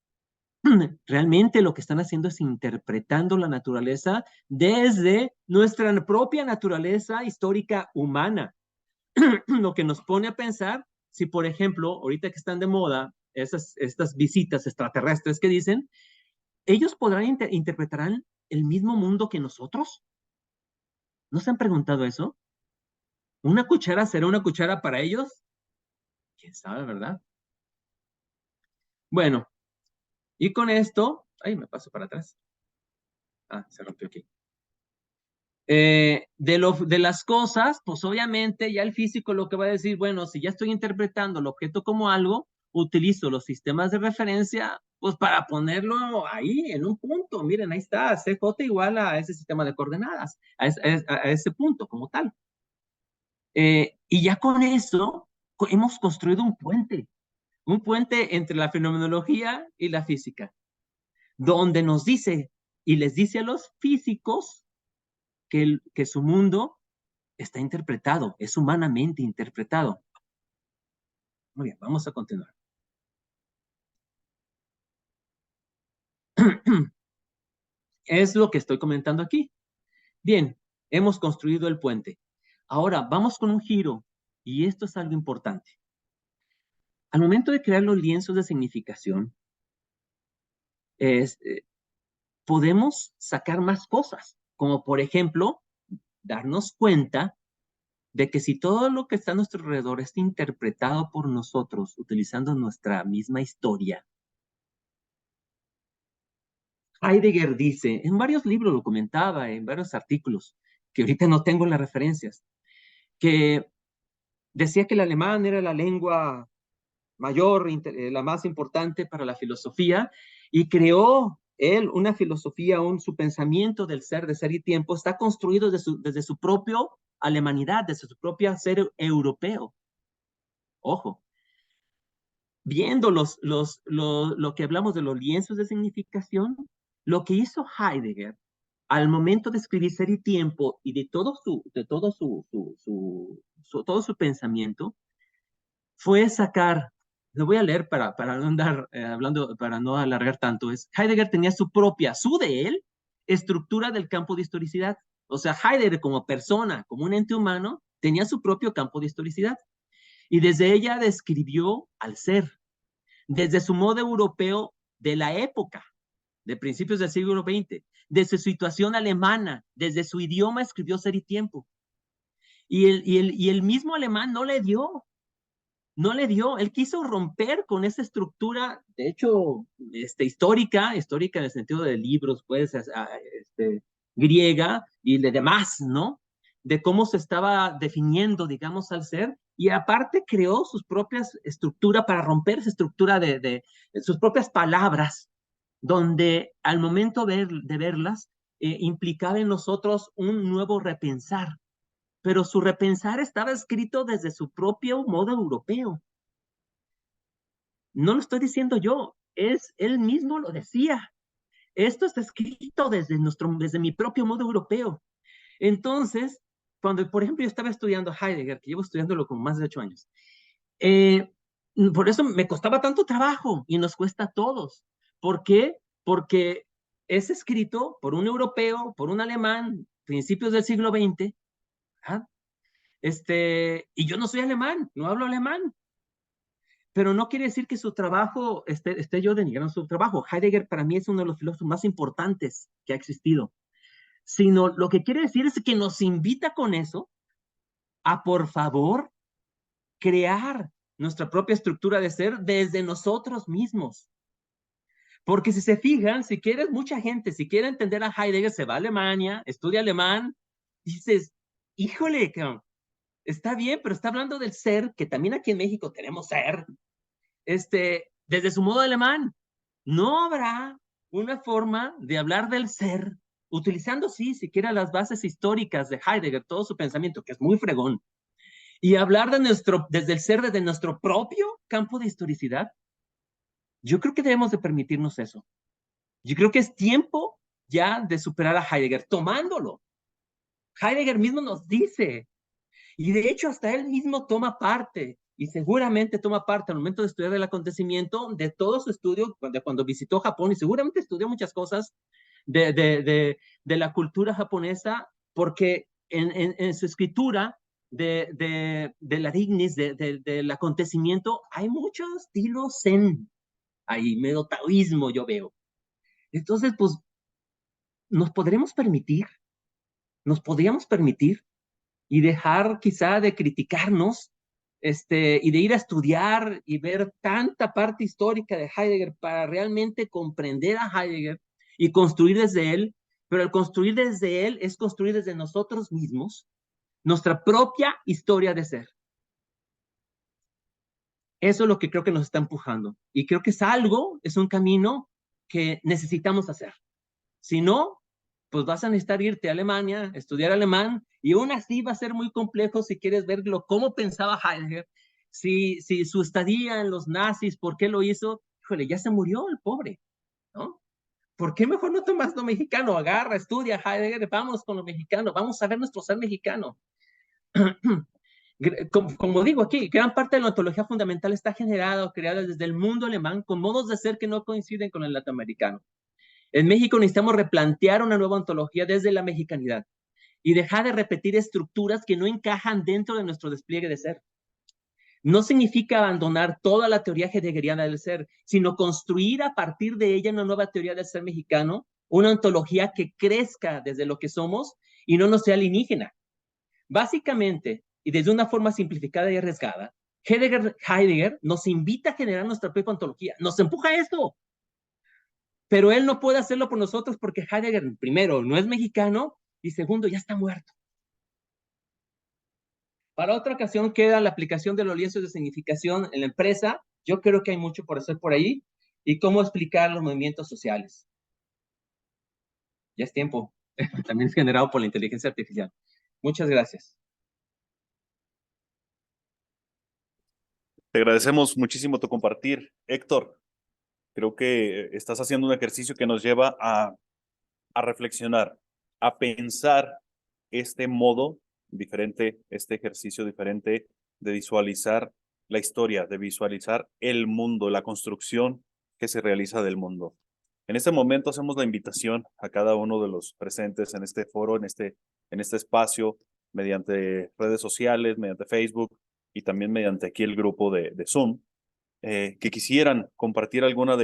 Realmente lo que están haciendo es interpretando la naturaleza desde nuestra propia naturaleza histórica humana. Lo que nos pone a pensar si, por ejemplo, ahorita que están de moda estas visitas extraterrestres que dicen, ¿ellos interpretarán el mismo mundo que nosotros? ¿No se han preguntado eso? ¿Una cuchara será una cuchara para ellos? ¿Quién sabe, verdad? Bueno, y con esto, ay, me paso para atrás. Ah, se rompió aquí. De las cosas, pues obviamente ya el físico lo que va a decir, bueno, si ya estoy interpretando el objeto como algo, utilizo los sistemas de referencia, pues para ponerlo ahí en un punto. Miren, ahí está, CJ igual a ese sistema de coordenadas, a ese punto como tal. Y ya con eso hemos construido un puente entre la fenomenología y la física, donde nos dice y les dice a los físicos que su mundo está interpretado, es humanamente interpretado. Muy bien, vamos a continuar. Es lo que estoy comentando aquí. Bien, hemos construido el puente. Ahora vamos con un giro, y esto es algo importante. Al momento de crear los lienzos de significación, podemos sacar más cosas, como por ejemplo, darnos cuenta de que si todo lo que está a nuestro alrededor está interpretado por nosotros, utilizando nuestra misma historia, Heidegger dice, en varios libros lo comentaba, en varios artículos, que ahorita no tengo las referencias, que decía que el alemán era la lengua mayor, la más importante para la filosofía, y creó él una filosofía, su pensamiento del ser, de ser y tiempo, está construido desde su propio alemanidad, desde su propio ser europeo. Ojo, viendo lo que hablamos de los lienzos de significación, lo que hizo Heidegger al momento de escribir Ser y Tiempo y de todo su pensamiento, fue sacar, lo voy a leer para no andar hablando, para no alargar tanto, Heidegger tenía su de él, estructura del campo de historicidad. O sea, Heidegger como persona, como un ente humano, tenía su propio campo de historicidad. Y desde ella describió al ser. Desde su modo europeo, de la época, de principios del siglo XX, de su situación alemana, desde su idioma escribió Ser y Tiempo. Y el mismo alemán no le dio, él quiso romper con esa estructura, de hecho, histórica en el sentido de libros, pues, griega y de demás, ¿no? De cómo se estaba definiendo, digamos, al ser, y aparte creó sus propias estructuras para romper esa estructura de sus propias palabras, donde al momento de verlas, implicaba en nosotros un nuevo repensar, pero su repensar estaba escrito desde su propio modo europeo. No lo estoy diciendo yo, él mismo lo decía. Esto está escrito desde mi propio modo europeo. Entonces, cuando, por ejemplo, yo estaba estudiando Heidegger, que llevo estudiándolo como más de 8 años, por eso me costaba tanto trabajo y nos cuesta a todos. ¿Por qué? Porque es escrito por un europeo, por un alemán, principios del siglo XX, ¿ah? Y yo no soy alemán, no hablo alemán, pero no quiere decir que su trabajo, esté yo denigrando su trabajo. Heidegger para mí es uno de los filósofos más importantes que ha existido, sino lo que quiere decir es que nos invita con eso a, por favor, crear nuestra propia estructura de ser desde nosotros mismos. Porque si se fijan, si quieres, mucha gente, si quiere entender a Heidegger, se va a Alemania, estudia alemán, y dices, híjole, está bien, pero está hablando del ser, que también aquí en México tenemos ser, desde su modo alemán. No habrá una forma de hablar del ser, utilizando, sí, siquiera las bases históricas de Heidegger, todo su pensamiento, que es muy fregón, y hablar desde el ser, desde nuestro propio campo de historicidad. Yo creo que debemos de permitirnos eso. Yo creo que es tiempo ya de superar a Heidegger, tomándolo. Heidegger mismo nos dice, y de hecho hasta él mismo toma parte, y seguramente toma parte al momento de estudiar el acontecimiento de todo su estudio, cuando visitó Japón, y seguramente estudió muchas cosas de la cultura japonesa, porque en su escritura de la Dignis, del acontecimiento, hay mucho estilo zen, ahí medio taoísmo yo veo. Entonces, pues, nos podríamos permitir y dejar quizá de criticarnos, y de ir a estudiar y ver tanta parte histórica de Heidegger para realmente comprender a Heidegger y construir desde él, pero el construir desde él es construir desde nosotros mismos nuestra propia historia de ser. Eso es lo que creo que nos está empujando. Y creo que es un camino que necesitamos hacer. Si no, pues vas a necesitar irte a Alemania, estudiar alemán, y aún así va a ser muy complejo si quieres verlo, cómo pensaba Heidegger, si su estadía en los nazis, por qué lo hizo. Híjole, ya se murió el pobre, ¿no? ¿Por qué mejor no tomas lo mexicano? Agarra, estudia Heidegger, vamos con lo mexicano, vamos a ver nuestro ser mexicano. Como digo aquí, gran parte de la ontología fundamental está generada o creada desde el mundo alemán con modos de ser que no coinciden con el latinoamericano. En México necesitamos replantear una nueva ontología desde la mexicanidad y dejar de repetir estructuras que no encajan dentro de nuestro despliegue de ser. No significa abandonar toda la teoría heideggeriana del ser, sino construir a partir de ella una nueva teoría del ser mexicano, una ontología que crezca desde lo que somos y no nos sea alienígena. Básicamente, y desde una forma simplificada y arriesgada, Heidegger nos invita a generar nuestra propia ontología, nos empuja a esto. Pero él no puede hacerlo por nosotros porque Heidegger, primero, no es mexicano y segundo, ya está muerto. Para otra ocasión queda la aplicación de los lienzos de significación en la empresa. Yo creo que hay mucho por hacer por ahí y cómo explicar los movimientos sociales. Ya es tiempo. También es generado por la inteligencia artificial. Muchas gracias. Te agradecemos muchísimo tu compartir, Héctor. Creo que estás haciendo un ejercicio que nos lleva a reflexionar, a pensar este modo diferente, este ejercicio diferente de visualizar la historia, de visualizar el mundo, la construcción que se realiza del mundo. En este momento hacemos la invitación a cada uno de los presentes en este foro, en este espacio, mediante redes sociales, mediante Facebook y también mediante aquí el grupo de Zoom, que quisieran compartir alguna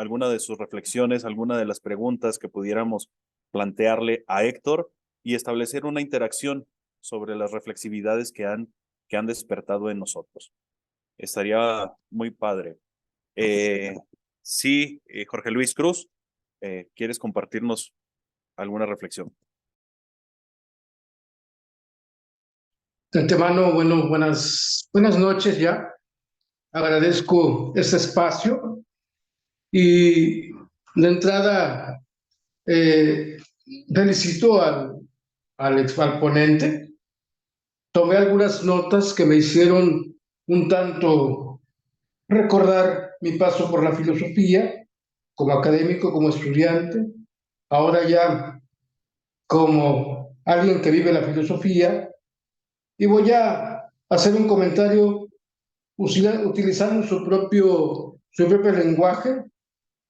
alguna de sus reflexiones, alguna de las preguntas que pudiéramos plantearle a Héctor y establecer una interacción sobre las reflexividades que han despertado en nosotros. Estaría muy padre. Sí, Jorge Luis Cruz, ¿quieres compartirnos alguna reflexión? De antemano, bueno, buenas noches ya. Agradezco este espacio y de entrada felicito al ponente. Tomé algunas notas que me hicieron un tanto recordar mi paso por la filosofía como académico, como estudiante, ahora ya como alguien que vive la filosofía, y voy a hacer un comentario utilizando su propio lenguaje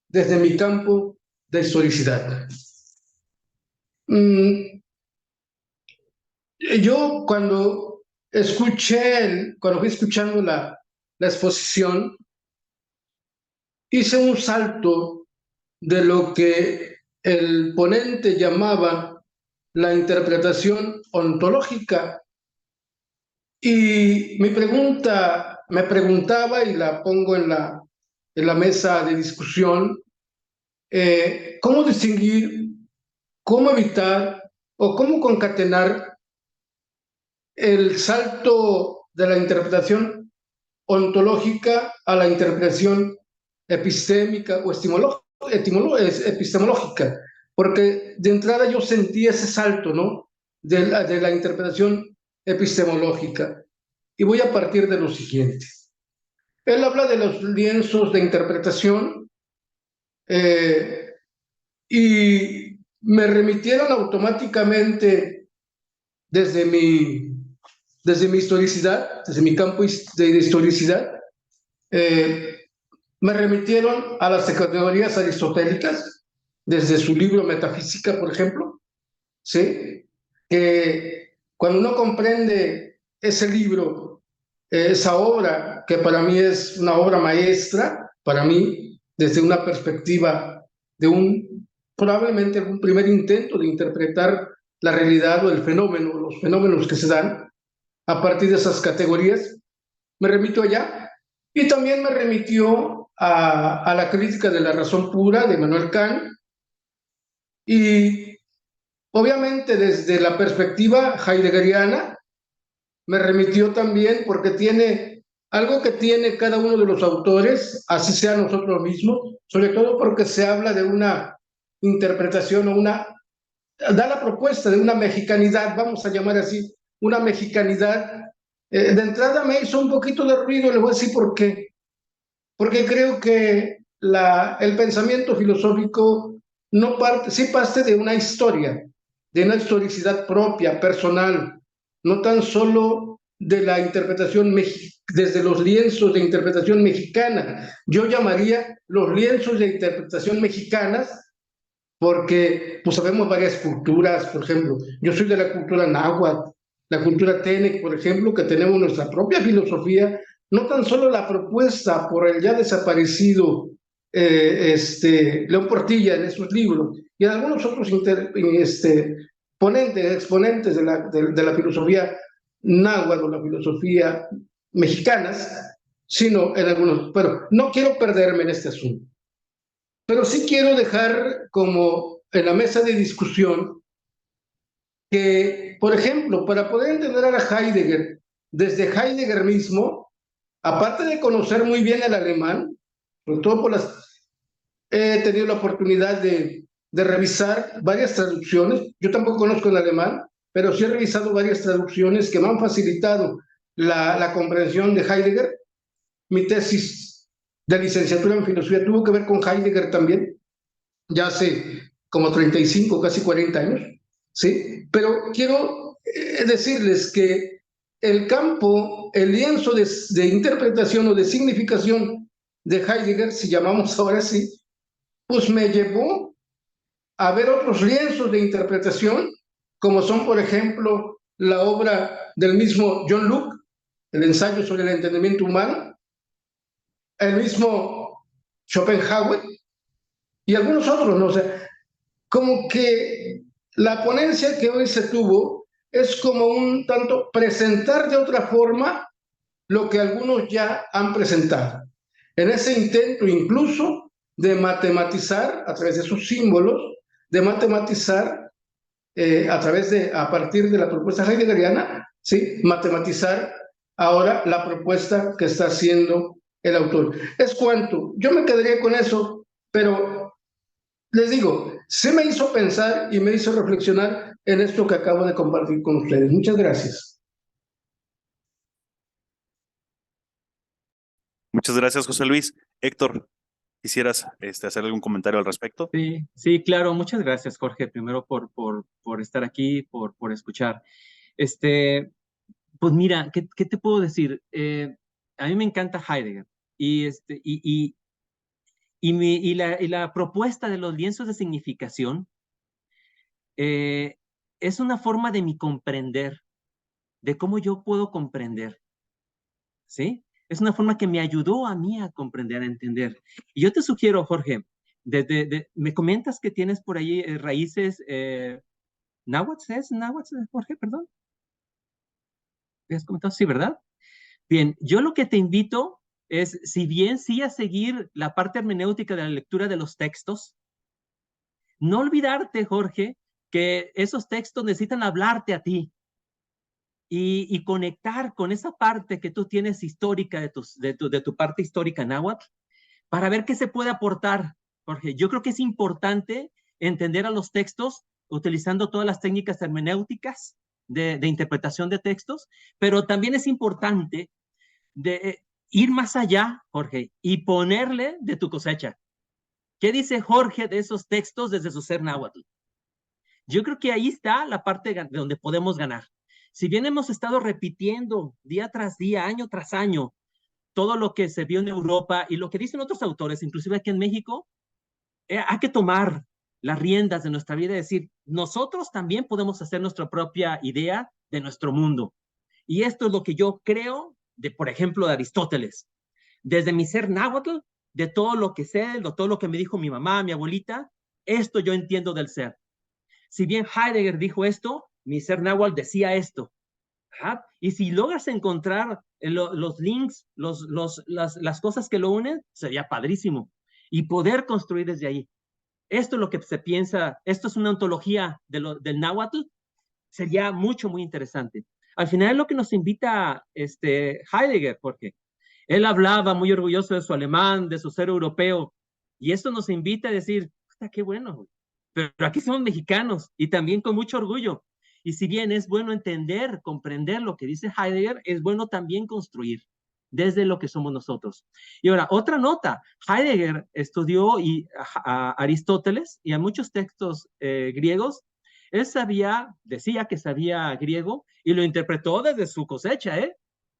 desde mi campo de historicidad. Yo cuando fui escuchando la exposición, hice un salto de lo que el ponente llamaba la interpretación ontológica. Y me preguntaba, y la pongo en la mesa de discusión, ¿cómo distinguir, cómo evitar o cómo concatenar el salto de la interpretación ontológica a la interpretación epistémica o epistemológica? Porque de entrada yo sentí ese salto, ¿no?, de la interpretación epistemológica. Y voy a partir de lo siguiente. Él habla de los lienzos de interpretación y me remitieron automáticamente desde mi historicidad, desde mi campo de historicidad, me remitieron a las categorías aristotélicas, desde su libro Metafísica, por ejemplo, ¿sí? Que cuando uno comprende ese libro, esa obra, que para mí es una obra maestra, para mí, desde una perspectiva de probablemente un primer intento de interpretar la realidad o el fenómeno, los fenómenos que se dan a partir de esas categorías, me remito allá. Y también me remitió a la crítica de la razón pura de Immanuel Kant, y obviamente desde la perspectiva heideggeriana me remitió también, porque tiene algo que tiene cada uno de los autores, así sea nosotros mismos, sobre todo porque se habla de una interpretación o da la propuesta de una mexicanidad, vamos a llamar así, una mexicanidad. De entrada me hizo un poquito de ruido, le voy a decir por qué. Porque creo que el pensamiento filosófico sí parte de una historia, de una historicidad propia, personal, no tan solo de la interpretación desde los lienzos de interpretación mexicana. Yo llamaría los lienzos de interpretación mexicanas, porque pues sabemos varias culturas. Por ejemplo, yo soy de la cultura náhuatl, la cultura Tenec, por ejemplo, que tenemos nuestra propia filosofía, no tan solo la propuesta por el ya desaparecido León Portilla en esos libros, y en algunos otros exponentes de la filosofía náhuatl o la filosofía mexicanas, sino en algunos. Pero no quiero perderme en este asunto. Pero sí quiero dejar como en la mesa de discusión que, por ejemplo, para poder entender a Heidegger, desde Heidegger mismo, aparte de conocer muy bien el alemán, sobre todo he tenido la oportunidad de revisar varias traducciones. Yo tampoco conozco el alemán, pero sí he revisado varias traducciones que me han facilitado la comprensión de Heidegger. Mi tesis de licenciatura en filosofía tuvo que ver con Heidegger también, ya hace como 35, casi 40 años, ¿sí? Pero quiero decirles que el lienzo de interpretación o de significación de Heidegger, si llamamos ahora así, pues me llevó a ver otros lienzos de interpretación, como son, por ejemplo, la obra del mismo John Locke, el ensayo sobre el entendimiento humano, el mismo Schopenhauer, y algunos otros, ¿no? O sea, como que la ponencia que hoy se tuvo es como un tanto presentar de otra forma lo que algunos ya han presentado. En ese intento incluso de matematizar a través de sus símbolos, de matematizar a partir de la propuesta heideggeriana, ¿sí? Matematizar ahora la propuesta que está haciendo el autor. Es cuanto. Yo me quedaría con eso, pero les digo, se me hizo pensar y me hizo reflexionar en esto que acabo de compartir con ustedes. Muchas gracias. Muchas gracias, José Luis. Héctor, ¿quisieras hacer algún comentario al respecto? Sí, sí, claro. Muchas gracias, Jorge, primero por estar aquí, por escuchar. Pues mira, ¿qué te puedo decir? A mí me encanta Heidegger y, y la propuesta de los lienzos de significación es una forma de mi comprender, de cómo yo puedo comprender, ¿sí? Es una forma que me ayudó a mí a comprender, a entender. Y yo te sugiero, Jorge, me comentas que tienes por ahí raíces náhuatl, ¿es náhuatl, Jorge? Perdón. ¿Me has comentado? Sí, ¿verdad? Bien, yo lo que te invito es, si bien sí a seguir la parte hermenéutica de la lectura de los textos, no olvidarte, Jorge, que esos textos necesitan hablarte a ti y conectar con esa parte que tú tienes histórica de tu parte histórica náhuatl para ver qué se puede aportar, Jorge. Yo creo que es importante entender a los textos utilizando todas las técnicas hermenéuticas de interpretación de textos, pero también es importante de ir más allá, Jorge, y ponerle de tu cosecha. ¿Qué dice Jorge de esos textos desde su ser náhuatl? Yo creo que ahí está la parte de donde podemos ganar. Si bien hemos estado repitiendo día tras día, año tras año, todo lo que se vio en Europa y lo que dicen otros autores, inclusive aquí en México, hay que tomar las riendas de nuestra vida y decir, nosotros también podemos hacer nuestra propia idea de nuestro mundo. Y esto es lo que yo creo de, por ejemplo, de Aristóteles. Desde mi ser náhuatl, de todo lo que sé, de todo lo que me dijo mi mamá, mi abuelita, esto yo entiendo del ser. Si bien Heidegger dijo esto, mi ser náhuatl decía esto. ¿Ah? Y si logras encontrar los links, las cosas que lo unen, sería padrísimo. Y poder construir desde ahí. Esto es lo que se piensa, esto es una ontología del náhuatl, sería mucho, muy interesante. Al final es lo que nos invita Heidegger, porque él hablaba muy orgulloso de su alemán, de su ser europeo, y esto nos invita a decir, qué bueno, pero aquí somos mexicanos y también con mucho orgullo. Y si bien es bueno entender, comprender lo que dice Heidegger, es bueno también construir desde lo que somos nosotros. Y ahora, otra nota, Heidegger estudió a Aristóteles y a muchos textos griegos. Él decía que sabía griego y lo interpretó desde su cosecha,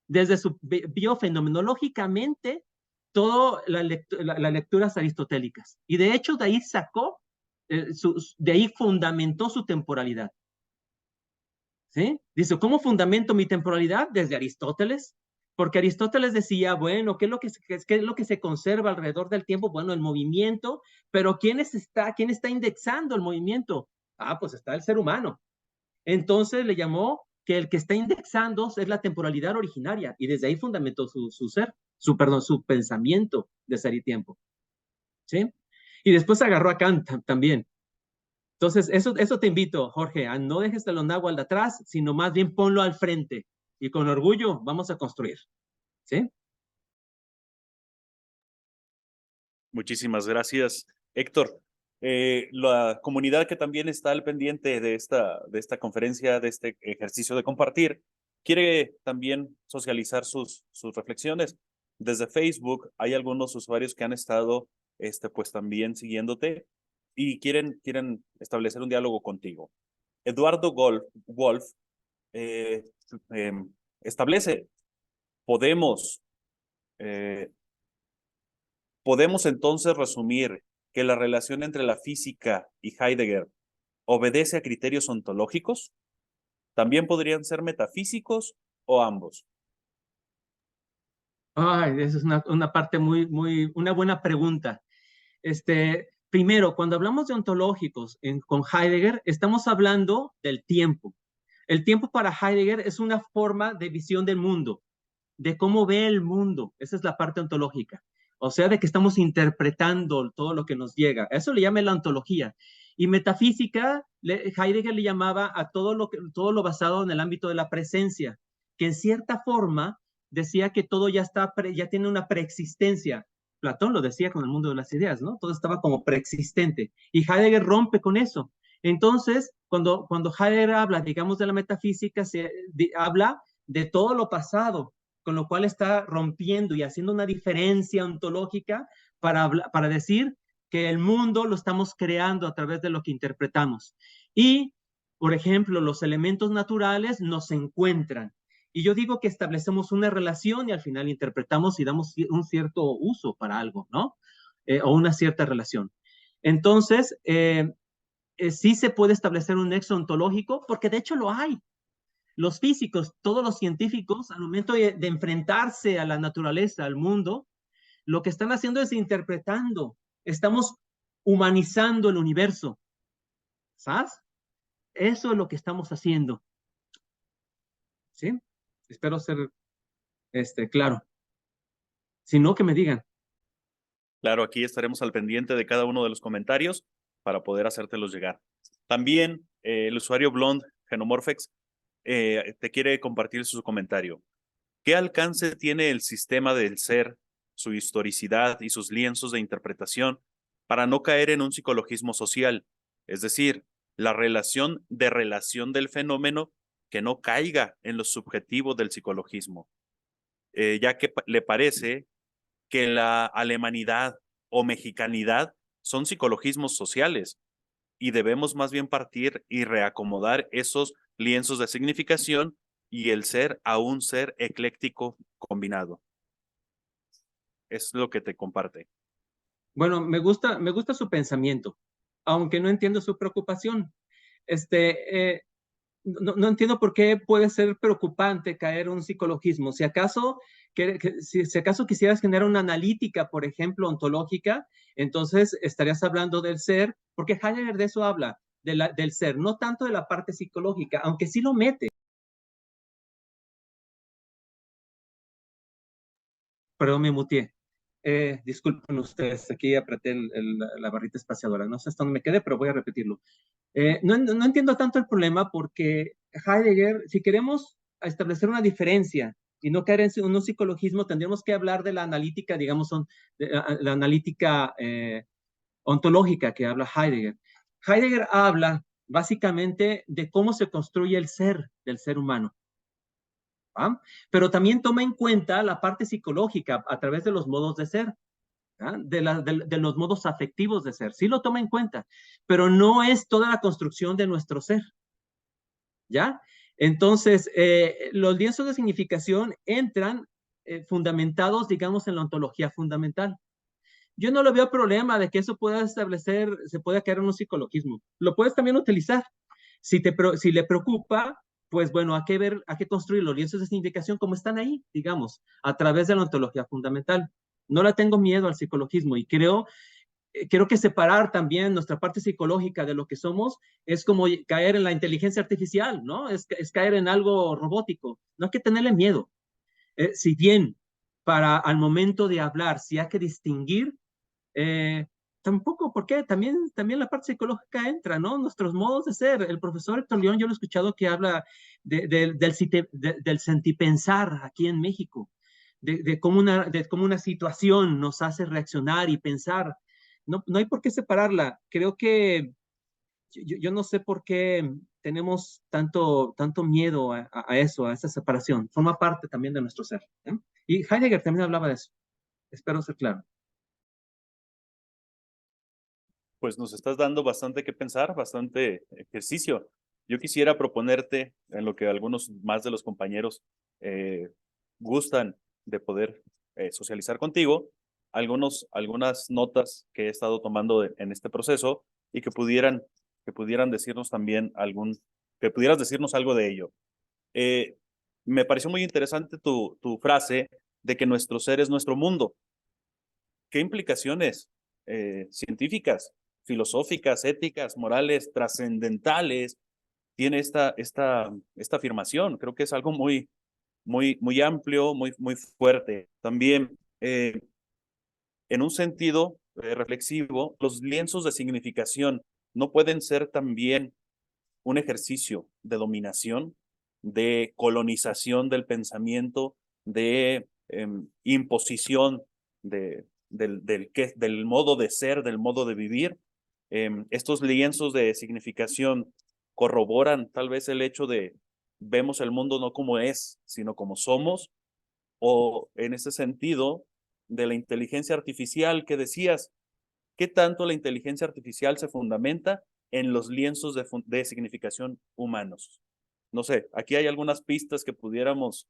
desde su biofenomenológicamente todas las lecturas aristotélicas. Y de hecho de ahí sacó, de ahí fundamentó su temporalidad. ¿Sí? Dice, ¿cómo fundamento mi temporalidad? Desde Aristóteles. Porque Aristóteles decía, bueno, ¿qué es lo que se conserva alrededor del tiempo? Bueno, el movimiento, pero ¿quién está indexando el movimiento? Ah, pues está el ser humano. Entonces le llamó que el que está indexando es la temporalidad originaria y desde ahí fundamentó su ser, su pensamiento de ser y tiempo. ¿Sí? Y después agarró a Kant también. Entonces, eso te invito, Jorge, a no dejes a los náhuatl de atrás, sino más bien ponlo al frente y con orgullo vamos a construir. ¿Sí? Muchísimas gracias, Héctor. La comunidad que también está al pendiente de esta conferencia, de este ejercicio de compartir, quiere también socializar sus reflexiones. Desde Facebook hay algunos usuarios que han estado pues también siguiéndote y quieren establecer un diálogo contigo. Eduardo Wolf eh, establece, podemos entonces resumir que la relación entre la física y Heidegger obedece a criterios ontológicos. También podrían ser metafísicos o ambos. Ay, esa es una parte una buena pregunta. primero, cuando hablamos de ontológicos con Heidegger, estamos hablando del tiempo. El tiempo para Heidegger es una forma de visión del mundo, de cómo ve el mundo. Esa es la parte ontológica. O sea, de que estamos interpretando todo lo que nos llega. Eso le llama la ontología. Y metafísica, Heidegger le llamaba a todo lo basado en el ámbito de la presencia, que en cierta forma decía que todo ya tiene una preexistencia. Platón lo decía con el mundo de las ideas, ¿no? Todo estaba como preexistente. Y Heidegger rompe con eso. Entonces, cuando Heidegger habla, digamos, de la metafísica, habla de todo lo pasado, con lo cual está rompiendo y haciendo una diferencia ontológica para decir que el mundo lo estamos creando a través de lo que interpretamos. Y, por ejemplo, los elementos naturales nos encuentran. Y yo digo que establecemos una relación y al final interpretamos y damos un cierto uso para algo, ¿no? O una cierta relación. Entonces, sí se puede establecer un nexo ontológico porque de hecho lo hay. Los físicos, todos los científicos, al momento de enfrentarse a la naturaleza, al mundo, lo que están haciendo es interpretando. Estamos humanizando el universo. ¿Sabes? Eso es lo que estamos haciendo. ¿Sí? Espero ser claro. Si no, que me digan. Claro, aquí estaremos al pendiente de cada uno de los comentarios para poder hacértelos llegar. También el usuario Blonde Genomorphex te quiere compartir su comentario. ¿Qué alcance tiene el sistema del ser, su historicidad y sus lienzos de interpretación para no caer en un psicologismo social? Es decir, la relación del fenómeno que no caiga en lo subjetivo del psicologismo, ya que le parece que la alemanidad o mexicanidad son psicologismos sociales y debemos más bien partir y reacomodar esos lienzos de significación y el ser a un ser ecléctico combinado. Es lo que te comparte. Bueno, me gusta su pensamiento, aunque no entiendo su preocupación. No entiendo por qué puede ser preocupante caer en un psicologismo. Si acaso quisieras generar una analítica, por ejemplo, ontológica, entonces estarías hablando del ser, porque Heidegger de eso habla, del ser, no tanto de la parte psicológica, aunque sí lo mete. Perdón, me muteé. Disculpen ustedes, aquí apreté la barrita espaciadora. No sé hasta dónde me quedé, pero voy a repetirlo. No entiendo tanto el problema porque Heidegger, si queremos establecer una diferencia y no caer en un psicologismo, tendríamos que hablar de la analítica, digamos, la analítica ontológica que habla Heidegger. Heidegger habla básicamente de cómo se construye el ser del ser humano. ¿Ah? Pero también toma en cuenta la parte psicológica a través de los modos de ser. ¿Ah? De los modos afectivos de ser. Sí lo toma en cuenta, pero no es toda la construcción de nuestro ser. ¿Ya? Entonces, los lienzos de significación entran fundamentados, digamos, en la ontología fundamental. Yo no le veo problema de que eso pueda se pueda caer en un psicologismo. Lo puedes también utilizar. Si le preocupa, pues bueno, hay que construir los lienzos de significación como están ahí, digamos, a través de la ontología fundamental. No le tengo miedo al psicologismo y creo que separar también nuestra parte psicológica de lo que somos es como caer en la inteligencia artificial, ¿no? Es caer en algo robótico. No hay que tenerle miedo. Si bien al momento de hablar, si hay que distinguir, tampoco, porque también la parte psicológica entra, ¿no? Nuestros modos de ser. El profesor Héctor León, yo lo he escuchado que habla del sentipensar aquí en México, de cómo una situación nos hace reaccionar y pensar. No hay por qué separarla. Creo que yo no sé por qué tenemos tanto miedo a eso, a esa separación. Forma parte también de nuestro ser. ¿Eh? Y Heidegger también hablaba de eso. Espero ser claro. Pues nos estás dando bastante que pensar, bastante ejercicio. Yo quisiera proponerte, en lo que algunos más de los compañeros gustan de poder socializar contigo, algunas notas que he estado tomando en este proceso y que pudieran decirnos también que pudieras decirnos algo de ello. Me pareció muy interesante tu frase de que nuestro ser es nuestro mundo. ¿Qué implicaciones científicas filosóficas, éticas, morales, trascendentales, tiene esta afirmación. Creo que es algo muy amplio, muy fuerte. También, en un sentido reflexivo, los lienzos de significación no pueden ser también un ejercicio de dominación, de colonización del pensamiento, de imposición del modo de ser, del modo de vivir. Estos lienzos de significación corroboran tal vez el hecho de vemos el mundo no como es, sino como somos, o en ese sentido de la inteligencia artificial que decías, ¿qué tanto la inteligencia artificial se fundamenta en los lienzos de significación humanos? No sé, aquí hay algunas pistas que pudiéramos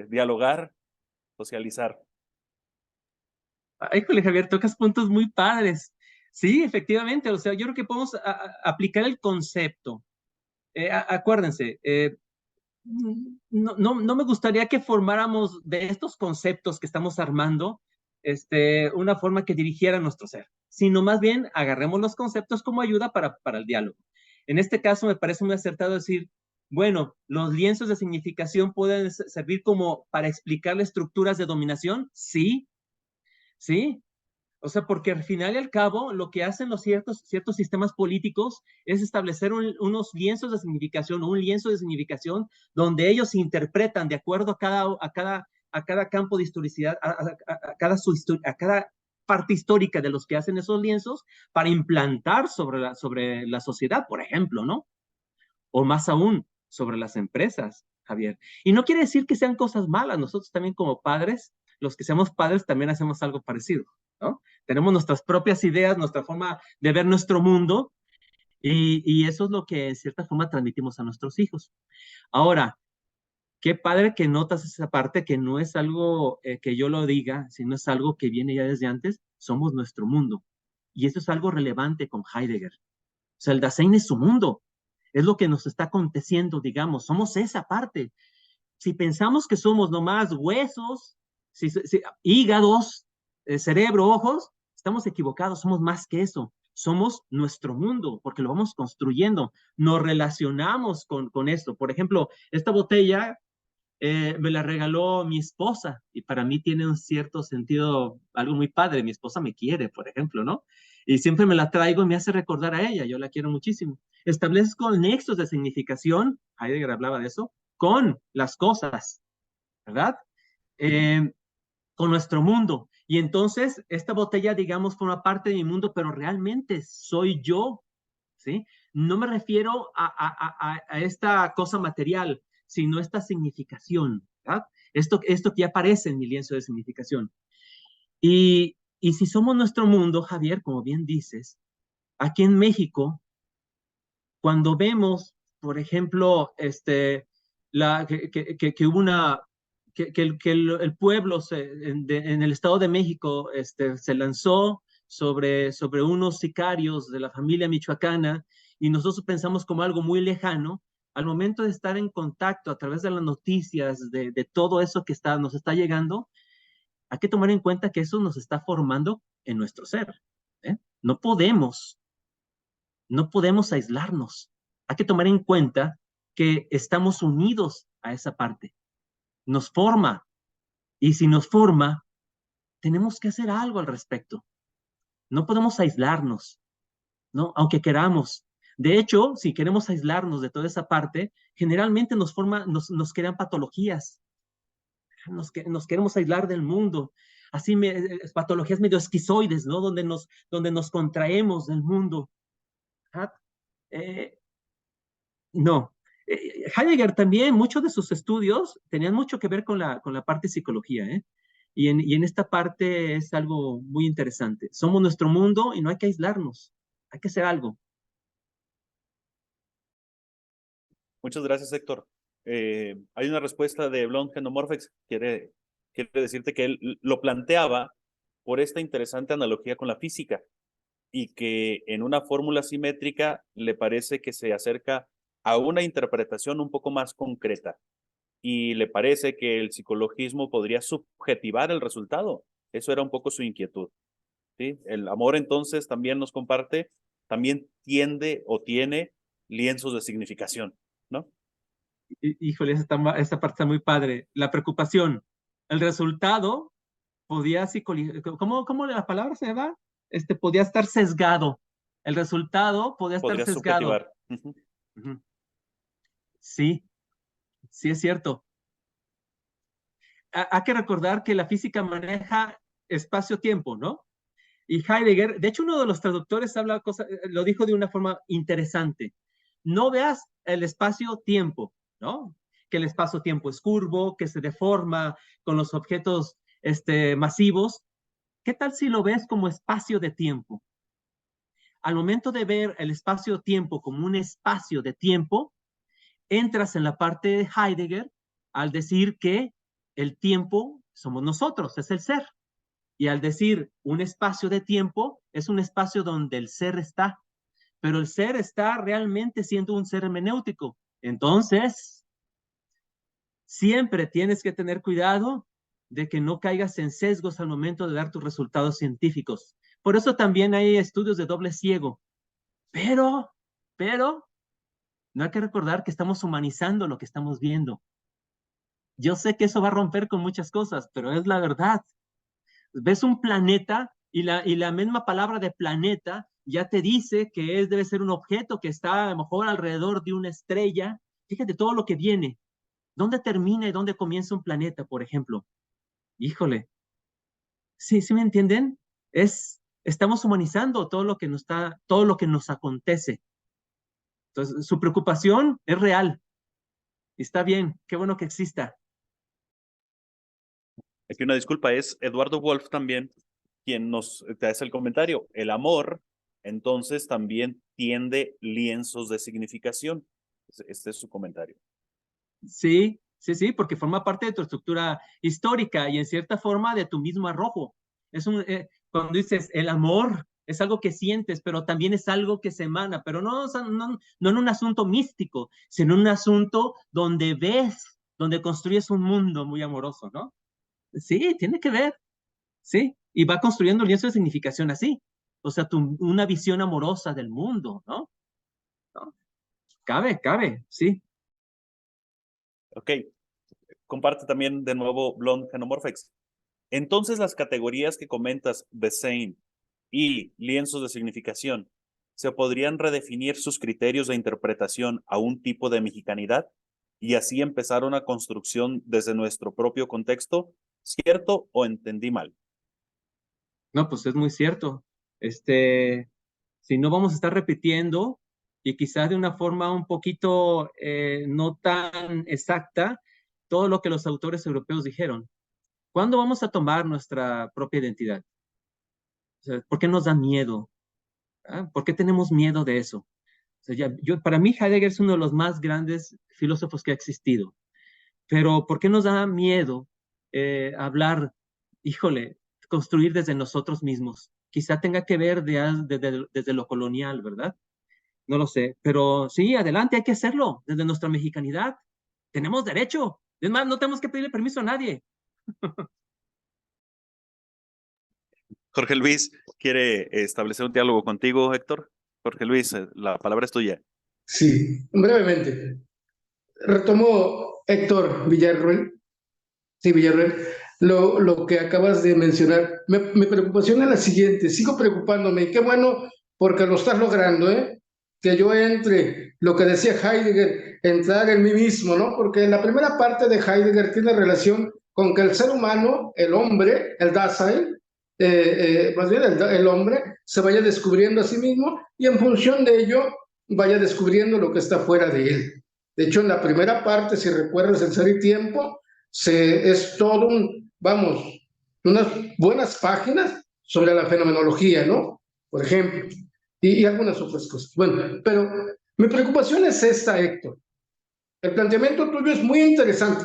dialogar, socializar. Ay, híjole, Javier, tocas puntos muy padres. Sí, efectivamente, o sea, yo creo que podemos aplicar el concepto. Acuérdense, no me gustaría que formáramos de estos conceptos que estamos armando una forma que dirigiera nuestro ser, sino más bien agarremos los conceptos como ayuda para el diálogo. En este caso me parece muy acertado decir, bueno, los lienzos de significación pueden servir como para explicarle estructuras de dominación, sí, sí. O sea, porque al final y al cabo, lo que hacen los ciertos sistemas políticos es establecer unos lienzos de significación, un lienzo de significación, donde ellos interpretan de acuerdo a cada campo de historicidad, a cada parte histórica de los que hacen esos lienzos, para implantar sobre la sociedad, por ejemplo, ¿no? O más aún, sobre las empresas, Javier. Y no quiere decir que sean cosas malas. Nosotros también como padres, los que seamos padres, también hacemos algo parecido, ¿no? Tenemos nuestras propias ideas, nuestra forma de ver nuestro mundo, y eso es lo que en cierta forma transmitimos a nuestros hijos. Ahora, qué padre que notas esa parte, que no es algo que yo lo diga, sino es algo que viene ya desde antes. Somos nuestro mundo. Y eso es algo relevante con Heidegger. O sea, el Dasein es su mundo. Es lo que nos está aconteciendo, digamos. Somos esa parte. Si pensamos que somos nomás huesos, hígados, cerebro, ojos, estamos equivocados. Somos más que eso. Somos nuestro mundo, porque lo vamos construyendo. Nos relacionamos con esto. Por ejemplo, esta botella me la regaló mi esposa y para mí tiene un cierto sentido, algo muy padre. Mi esposa me quiere, por ejemplo, ¿no? Y siempre me la traigo y me hace recordar a ella. Yo la quiero muchísimo. Establezco nexos de significación, Heidegger hablaba de eso, con las cosas, ¿verdad? Eh, con nuestro mundo. Y entonces esta botella, digamos, forma parte de mi mundo, pero realmente soy yo, ¿sí? No me refiero a esta cosa material, sino esta significación, ¿verdad? Esto que ya aparece en mi lienzo de significación. Y si somos nuestro mundo, Javier, como bien dices, aquí en México, cuando vemos, por ejemplo, que hubo el pueblo en el Estado de México se lanzó sobre unos sicarios de la familia michoacana y nosotros pensamos como algo muy lejano, al momento de estar en contacto a través de las noticias, de todo eso que nos está llegando, hay que tomar en cuenta que eso nos está formando en nuestro ser. ¿Eh? No podemos aislarnos. Hay que tomar en cuenta que estamos unidos a esa parte. Nos forma. Y si nos forma, tenemos que hacer algo al respecto. No podemos aislarnos, ¿no? Aunque queramos. De hecho, si queremos aislarnos de toda esa parte, generalmente nos crean patologías. Nos queremos aislar del mundo. Así, patologías medio esquizoides, ¿no? Donde nos contraemos del mundo. ¿Ah? No. Heidegger también, muchos de sus estudios tenían mucho que ver con la parte de psicología, ¿eh? Y en esta parte es algo muy interesante. Somos nuestro mundo y no hay que aislarnos, hay que hacer algo. Muchas gracias, Héctor. Hay una respuesta de Blond Genomorphex, quiere decirte que él lo planteaba por esta interesante analogía con la física y que en una fórmula simétrica le parece que se acerca a una interpretación un poco más concreta y le parece que el psicologismo podría subjetivar el resultado. Eso era un poco su inquietud. ¿sí? El amor entonces también nos comparte, también tiende o tiene lienzos de significación, ¿no? Híjole, esta parte está muy padre. La preocupación, el resultado podía ¿cómo la palabra se va? Podía estar sesgado. El resultado podía estar Podría sesgado. subjetivar. Ujú. Ujú. Sí, sí es cierto. Hay que recordar que la física maneja espacio-tiempo, ¿no? Y Heidegger, de hecho, uno de los traductores lo dijo de una forma interesante. No veas el espacio-tiempo, ¿no? Que el espacio-tiempo es curvo, que se deforma con los objetos masivos. ¿Qué tal si lo ves como espacio de tiempo? Al momento de ver el espacio-tiempo como un espacio de tiempo, entras en la parte de Heidegger al decir que el tiempo somos nosotros, es el ser. Y al decir un espacio de tiempo, es un espacio donde el ser está, pero el ser está realmente siendo un ser hermenéutico. Entonces, siempre tienes que tener cuidado de que no caigas en sesgos al momento de dar tus resultados científicos. Por eso también hay estudios de doble ciego. Pero, no hay que recordar que estamos humanizando lo que estamos viendo. Yo sé que eso va a romper con muchas cosas, pero es la verdad. Ves un planeta y la misma palabra de planeta ya te dice que debe ser un objeto que está a lo mejor alrededor de una estrella. Fíjate todo lo que viene. ¿Dónde termina y dónde comienza un planeta, por ejemplo? Híjole. Sí, ¿sí me entienden? Estamos humanizando todo lo que nos acontece. Entonces, su preocupación es real. Está bien, qué bueno que exista. Aquí una disculpa, es Eduardo Wolf también quien nos te hace el comentario. El amor, entonces, también tiende lienzos de significación. Este es su comentario. Sí, sí, sí, porque forma parte de tu estructura histórica y en cierta forma de tu mismo arrojo. Cuando dices el amor, es algo que sientes, pero también es algo que se emana, pero no, o sea, no en un asunto místico, sino en un asunto donde ves, donde construyes un mundo muy amoroso, ¿no? Sí, tiene que ver, sí, y va construyendo lienzo de significación así, o sea, una visión amorosa del mundo, ¿no? ¿No? Cabe, sí. Ok, comparte también de nuevo Blond Genomorphex. Entonces, las categorías que comentas, Bessane y lienzos de significación, ¿se podrían redefinir sus criterios de interpretación a un tipo de mexicanidad y así empezar una construcción desde nuestro propio contexto? ¿Cierto o entendí mal? No, pues es muy cierto. Si no vamos a estar repitiendo y quizás de una forma un poquito no tan exacta todo lo que los autores europeos dijeron. ¿Cuándo vamos a tomar nuestra propia identidad? O sea, ¿por qué nos da miedo? ¿Ah? ¿Por qué tenemos miedo de eso? O sea, para mí Heidegger es uno de los más grandes filósofos que ha existido. Pero ¿por qué nos da miedo hablar, híjole, construir desde nosotros mismos? Quizá tenga que ver desde lo colonial, ¿verdad? No lo sé, pero sí, adelante, hay que hacerlo desde nuestra mexicanidad. Tenemos derecho. Es más, no tenemos que pedirle permiso a nadie. Jorge Luis quiere establecer un diálogo contigo, Héctor. Jorge Luis, la palabra es tuya. Sí, brevemente. Retomo Héctor Villarroel. Sí, Villarroel, lo que acabas de mencionar. Mi preocupación es la siguiente. Sigo preocupándome. Y qué bueno, porque lo estás logrando, ¿eh? Que yo entre, lo que decía Heidegger, entrar en mí mismo, ¿no? Porque la primera parte de Heidegger tiene relación con que el ser humano, el hombre, el Dasein, más bien el hombre, se vaya descubriendo a sí mismo y en función de ello vaya descubriendo lo que está fuera de él. De hecho, en la primera parte, si recuerdas el ser y tiempo, es todo unas buenas páginas sobre la fenomenología, ¿no? Por ejemplo, y algunas otras cosas. Bueno, pero mi preocupación es esta, Héctor. El planteamiento tuyo es muy interesante,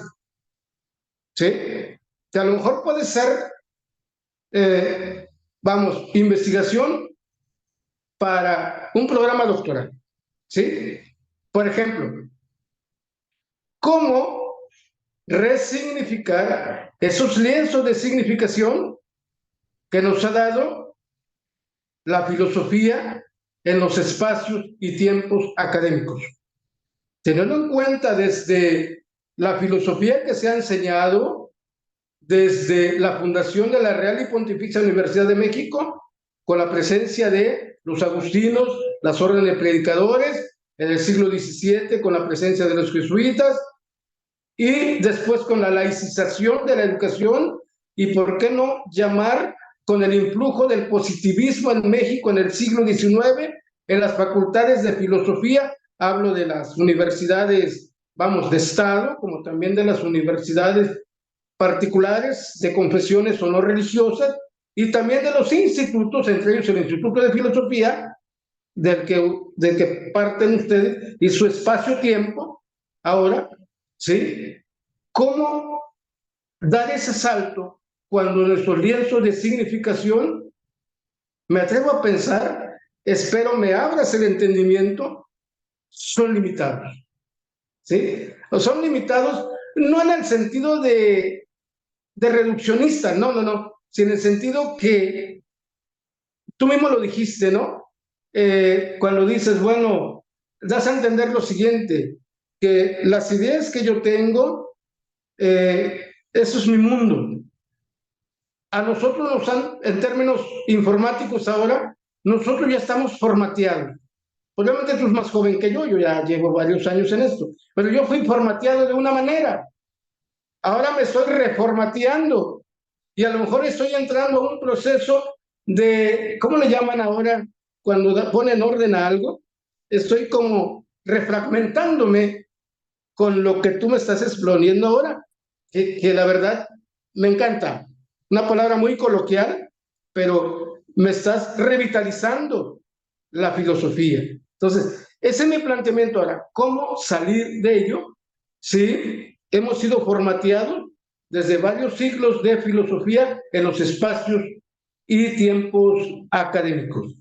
¿sí? Que a lo mejor puede ser, investigación para un programa doctoral, ¿sí? Por ejemplo, ¿cómo resignificar esos lienzos de significación que nos ha dado la filosofía en los espacios y tiempos académicos. Teniendo en cuenta desde la filosofía que se ha enseñado desde la fundación de la Real y Pontificia Universidad de México, con la presencia de los agustinos, las órdenes predicadores, en el siglo XVII con la presencia de los jesuitas, y después con la laicización de la educación, y por qué no llamar con el influjo del positivismo en México en el siglo XIX, en las facultades de filosofía, hablo de las universidades, vamos, de Estado, como también de las universidades particulares de confesiones o no religiosas, y también de los institutos, entre ellos el Instituto de Filosofía, del que parten ustedes, y su espacio-tiempo, ahora, ¿sí? ¿Cómo dar ese salto cuando nuestros lienzos de significación, me atrevo a pensar, espero me abras el entendimiento, son limitados, ¿sí? O son limitados no en el sentido de reduccionista, no, sino en el sentido que tú mismo lo dijiste, ¿no? Cuando dices, bueno, das a entender lo siguiente, que las ideas que yo tengo, eso es mi mundo. A nosotros nos han, en términos informáticos ahora, nosotros ya estamos formateados. Obviamente tú eres más joven que yo ya llevo varios años en esto, pero yo fui formateado de una manera. Ahora me estoy reformateando y a lo mejor estoy entrando a un proceso de, ¿cómo le llaman ahora cuando ponen orden a algo? Estoy como refragmentándome con lo que tú me estás exponiendo ahora, que la verdad me encanta. Una palabra muy coloquial, pero me estás revitalizando la filosofía. Entonces, ese es mi planteamiento ahora. ¿Cómo salir de ello? Sí, hemos sido formateados desde varios siglos de filosofía en los espacios y tiempos académicos.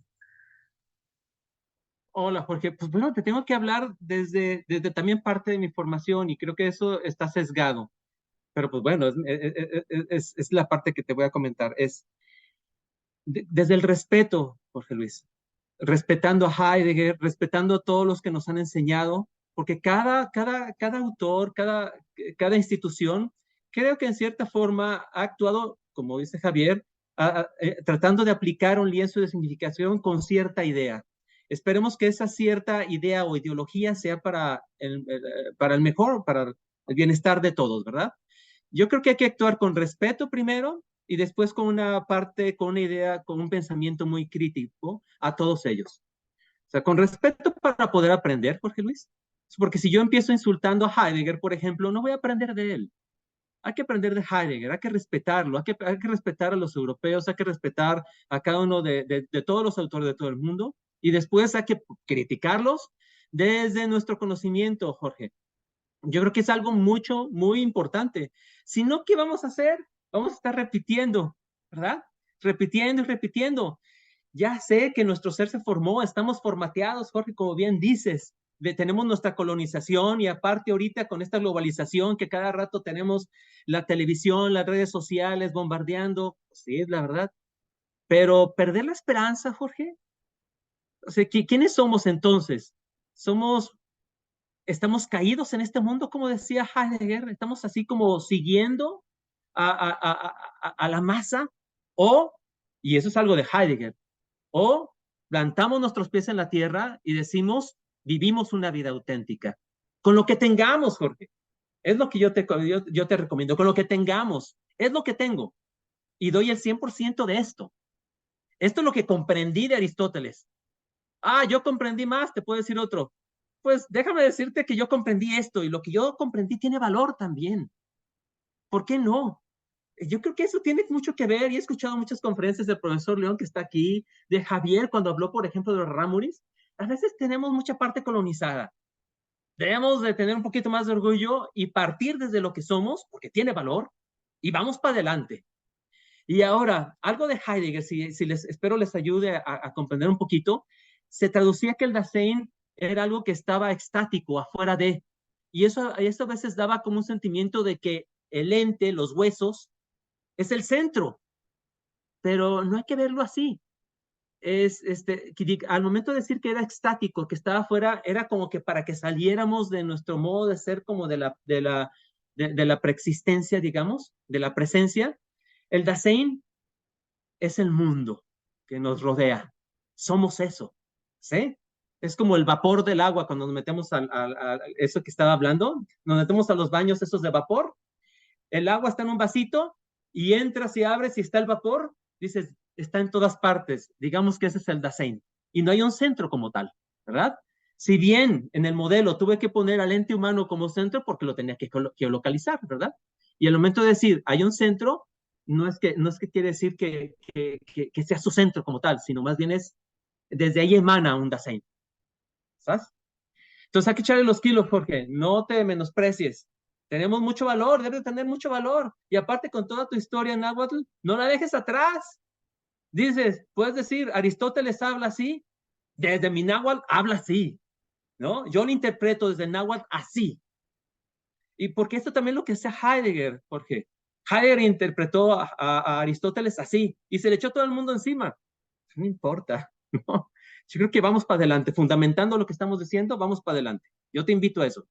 Hola, Jorge. Pues bueno, te tengo que hablar desde también parte de mi formación y creo que eso está sesgado. Pero pues bueno, es la parte que te voy a comentar. Es desde el respeto, Jorge Luis, respetando a Heidegger, respetando a todos los que nos han enseñado, porque cada autor, cada institución, creo que en cierta forma ha actuado, como dice Javier, tratando de aplicar un lienzo de significación con cierta idea. Esperemos que esa cierta idea o ideología sea para el mejor, para el bienestar de todos, ¿verdad? Yo creo que hay que actuar con respeto primero y después con una parte, con una idea, con un pensamiento muy crítico a todos ellos. O sea, con respeto para poder aprender, Jorge Luis. Porque si yo empiezo insultando a Heidegger, por ejemplo, no voy a aprender de él. Hay que aprender de Heidegger, hay que respetarlo, hay que respetar a los europeos, hay que respetar a cada uno de todos los autores de todo el mundo y después hay que criticarlos desde nuestro conocimiento, Jorge. Yo creo que es algo muy importante. Si no, ¿qué vamos a hacer? Vamos a estar repitiendo, ¿verdad? Repitiendo y repitiendo. Ya sé que nuestro ser se formó, estamos formateados, Jorge, como bien dices. Tenemos nuestra colonización y aparte ahorita con esta globalización que cada rato tenemos la televisión, las redes sociales bombardeando, sí, es la verdad. Pero perder la esperanza, Jorge. O sea, ¿quiénes somos entonces? Estamos caídos en este mundo, como decía Heidegger, estamos así como siguiendo a la masa, y eso es algo de Heidegger, o plantamos nuestros pies en la tierra y decimos, vivimos una vida auténtica. Con lo que tengamos, Jorge, es lo que yo te recomiendo, con lo que tengamos, es lo que tengo, y doy el 100% de esto. Esto es lo que comprendí de Aristóteles. Yo comprendí más, te puedo decir otro. Pues déjame decirte que yo comprendí esto y lo que yo comprendí tiene valor también. ¿Por qué no? Yo creo que eso tiene mucho que ver y he escuchado muchas conferencias del profesor León que está aquí, de Javier cuando habló, por ejemplo, de los Rámuris. A veces tenemos mucha parte colonizada. Debemos de tener un poquito más de orgullo y partir desde lo que somos, porque tiene valor, y vamos para adelante. Y ahora, algo de Heidegger, si espero les ayude a comprender un poquito, se traducía que el Dasein era algo que estaba estático, afuera de, y eso a veces daba como un sentimiento de que el ente, los huesos, es el centro, pero no hay que verlo así. al momento de decir que era estático, que estaba fuera, era como que para que saliéramos de nuestro modo de ser, como de la preexistencia, digamos, de la presencia. El Dasein es el mundo que nos rodea. Somos eso, ¿sí? Es como el vapor del agua cuando nos metemos a eso que estaba hablando, nos metemos a los baños esos de vapor, el agua está en un vasito y entras y abres y está el vapor, dices, está en todas partes. Digamos que ese es el Dasein. Y no hay un centro como tal, ¿verdad? Si bien en el modelo tuve que poner al ente humano como centro porque lo tenía que geolocalizar, ¿verdad? Y al momento de decir, hay un centro, no es que quiere decir que sea su centro como tal, sino más bien es, desde ahí emana un Dasein. ¿Sabes? Entonces hay que echarle los kilos, Jorge. No te menosprecies. Tenemos mucho valor, debes tener mucho valor. Y aparte, con toda tu historia en náhuatl, no la dejes atrás. Dices, puedes decir, Aristóteles habla así, desde mi náhuatl habla así, ¿no? Yo lo interpreto desde el náhuatl así. Y porque esto también es lo que hace Heidegger, Jorge. Heidegger interpretó a Aristóteles así y se le echó todo el mundo encima. No importa, ¿no? Yo creo que vamos para adelante, fundamentando lo que estamos diciendo, vamos para adelante. Yo te invito a eso.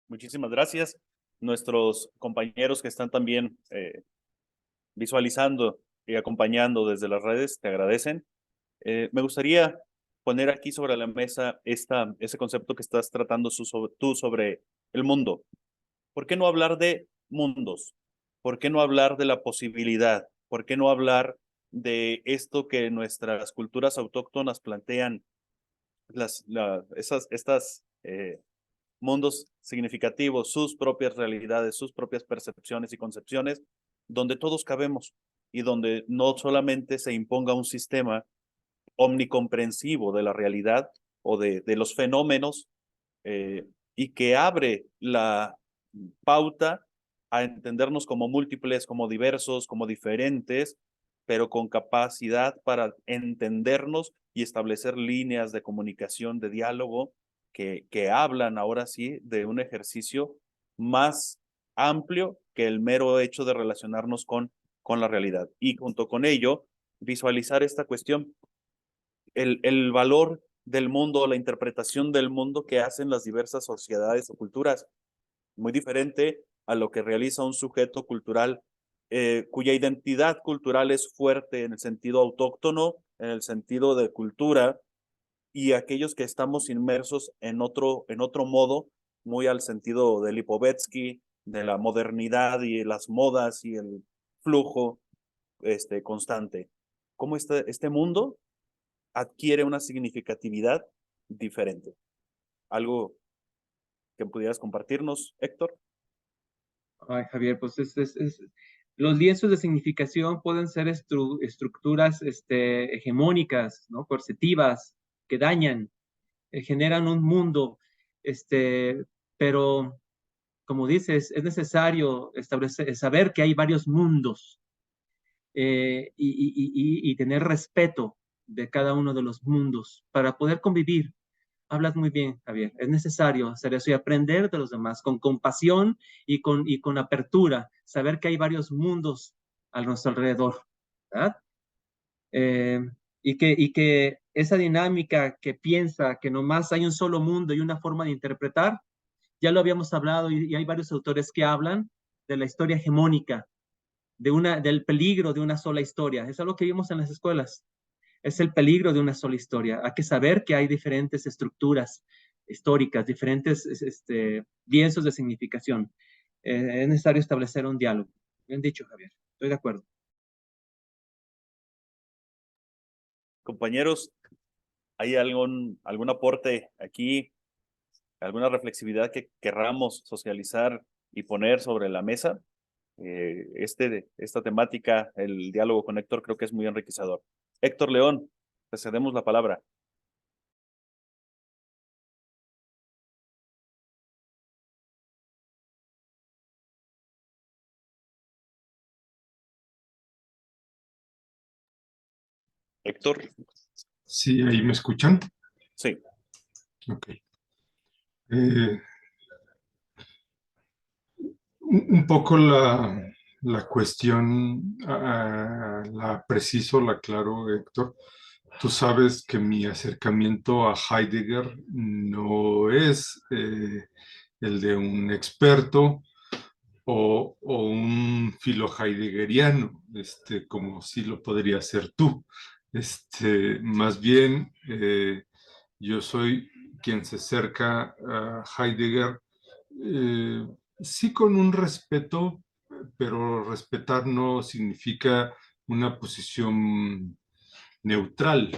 Muchísimas gracias. Nuestros compañeros que están también visualizando y acompañando desde las redes, te agradecen. Me gustaría poner aquí sobre la mesa ese concepto que estás tratando tú sobre el mundo. ¿Por qué no hablar de mundos? ¿Por qué no hablar de la posibilidad? ¿Por qué no hablar de esto que nuestras culturas autóctonas plantean, estas mundos significativos, sus propias realidades, sus propias percepciones y concepciones, donde todos cabemos y donde no solamente se imponga un sistema omnicomprensivo de la realidad o de los fenómenos y que abre la pauta a entendernos como múltiples, como diversos, como diferentes, pero con capacidad para entendernos y establecer líneas de comunicación, de diálogo, que hablan ahora sí de un ejercicio más amplio que el mero hecho de relacionarnos con la realidad. Y junto con ello, visualizar esta cuestión, el valor del mundo, la interpretación del mundo que hacen las diversas sociedades o culturas, muy diferente a lo que realiza un sujeto cultural cuya identidad cultural es fuerte en el sentido autóctono, en el sentido de cultura, y aquellos que estamos inmersos en otro modo, muy al sentido de Lipovetsky, de la modernidad y las modas y el flujo constante. ¿Cómo este mundo adquiere una significatividad diferente? ¿Algo que pudieras compartirnos, Héctor? Ay, Javier, pues los lienzos de significación pueden ser estructuras hegemónicas, ¿no? Coercitivas, que dañan, generan un mundo, pero como dices, es necesario saber que hay varios mundos y tener respeto de cada uno de los mundos para poder convivir. Hablas muy bien, Javier. Es necesario hacer eso y aprender de los demás con compasión y con apertura, saber que hay varios mundos a nuestro alrededor, ¿verdad? Y que esa dinámica que piensa que nomás hay un solo mundo y una forma de interpretar, ya lo habíamos hablado y hay varios autores que hablan de la historia hegemónica, del peligro de una sola historia. Es algo que vimos en las escuelas. Es el peligro de una sola historia. Hay que saber que hay diferentes estructuras históricas, diferentes lienzos de significación. Es necesario establecer un diálogo. Bien dicho, Javier. Estoy de acuerdo. Compañeros, ¿hay algún aporte aquí, alguna reflexividad que querramos socializar y poner sobre la mesa? Esta temática, el diálogo con Héctor, creo que es muy enriquecedor. Héctor León, te cedemos la palabra. Héctor. Sí, ahí me escuchan. Sí. Ok. Un poco la cuestión la preciso, la aclaro, Héctor. Tú sabes que mi acercamiento a Heidegger no es el de un experto o un filo heideggeriano, como sí lo podría ser tú. Más bien, yo soy quien se acerca a Heidegger, eh, sí con un respeto, pero respetar no significa una posición neutral,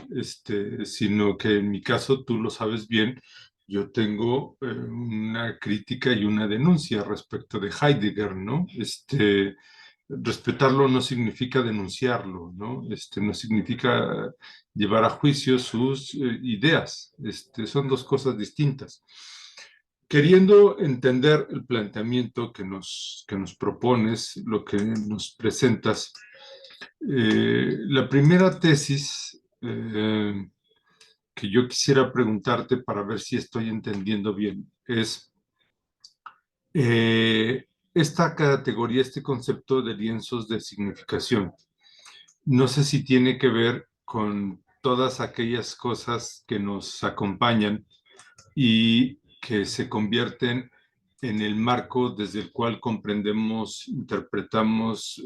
sino que en mi caso, tú lo sabes bien, yo tengo una crítica y una denuncia respecto de Heidegger, ¿no? Respetarlo no significa denunciarlo, ¿no? No significa llevar a juicio sus ideas, son dos cosas distintas. Queriendo entender el planteamiento que nos propones, lo que nos presentas, la primera tesis que yo quisiera preguntarte para ver si estoy entendiendo bien es esta categoría, este concepto de lienzos de significación. No sé si tiene que ver con todas aquellas cosas que nos acompañan y que se convierten en el marco desde el cual comprendemos, interpretamos,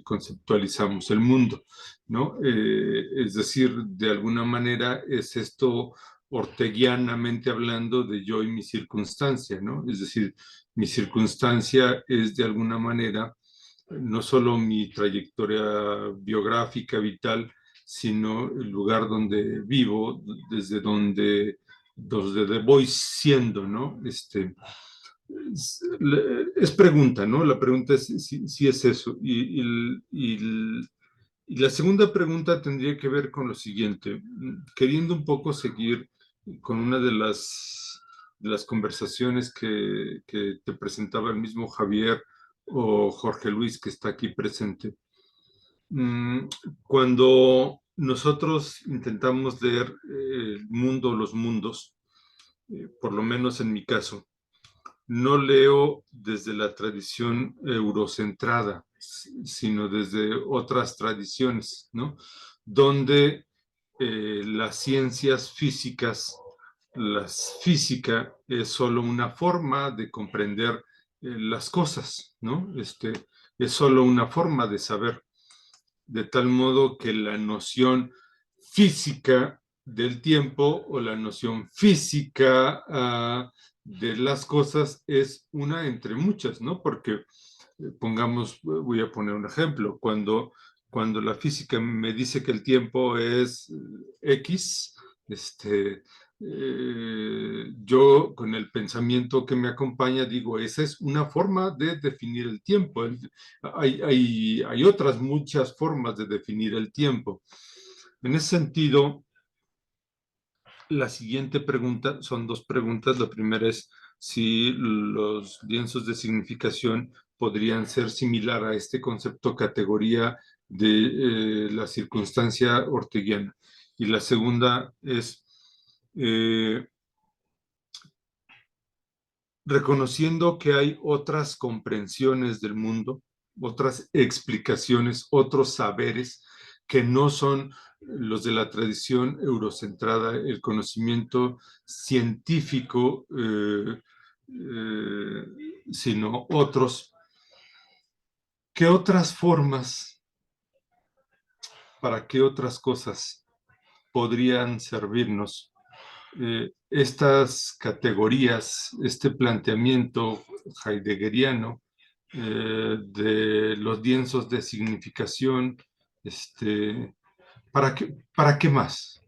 conceptualizamos el mundo, ¿no? Es decir, de alguna manera es esto orteguianamente hablando de yo y mi circunstancia, ¿no? Es decir, mi circunstancia es de alguna manera no solo mi trayectoria biográfica, vital, sino el lugar donde vivo, desde voy siendo, ¿no? Es pregunta, ¿no? La pregunta es si es eso. Y la segunda pregunta tendría que ver con lo siguiente, queriendo un poco seguir con una de las conversaciones que te presentaba el mismo Javier o Jorge Luis, que está aquí presente. Cuando nosotros intentamos leer el mundo, los mundos, por lo menos en mi caso, no leo desde la tradición eurocentrada, sino desde otras tradiciones, ¿no? Donde las ciencias físicas, la física es solo una forma de comprender las cosas, ¿no? Es solo una forma de saber, de tal modo que la noción física del tiempo o la noción física de las cosas es una entre muchas, ¿no? Porque pongamos, voy a poner un ejemplo, cuando la física me dice que el tiempo es X, yo con el pensamiento que me acompaña digo, esa es una forma de definir el tiempo. Hay otras muchas formas de definir el tiempo. En ese sentido, la siguiente pregunta, son dos preguntas. La primera es si los lienzos de significación podrían ser similar a este concepto categoría de la circunstancia orteguiana. Y la segunda es, reconociendo que hay otras comprensiones del mundo, otras explicaciones, otros saberes que no son los de la tradición eurocentrada, el conocimiento científico, sino otros. ¿Qué otras formas, para qué otras cosas podrían servirnos estas categorías, este planteamiento heideggeriano de los lienzos de significación, ¿para qué más?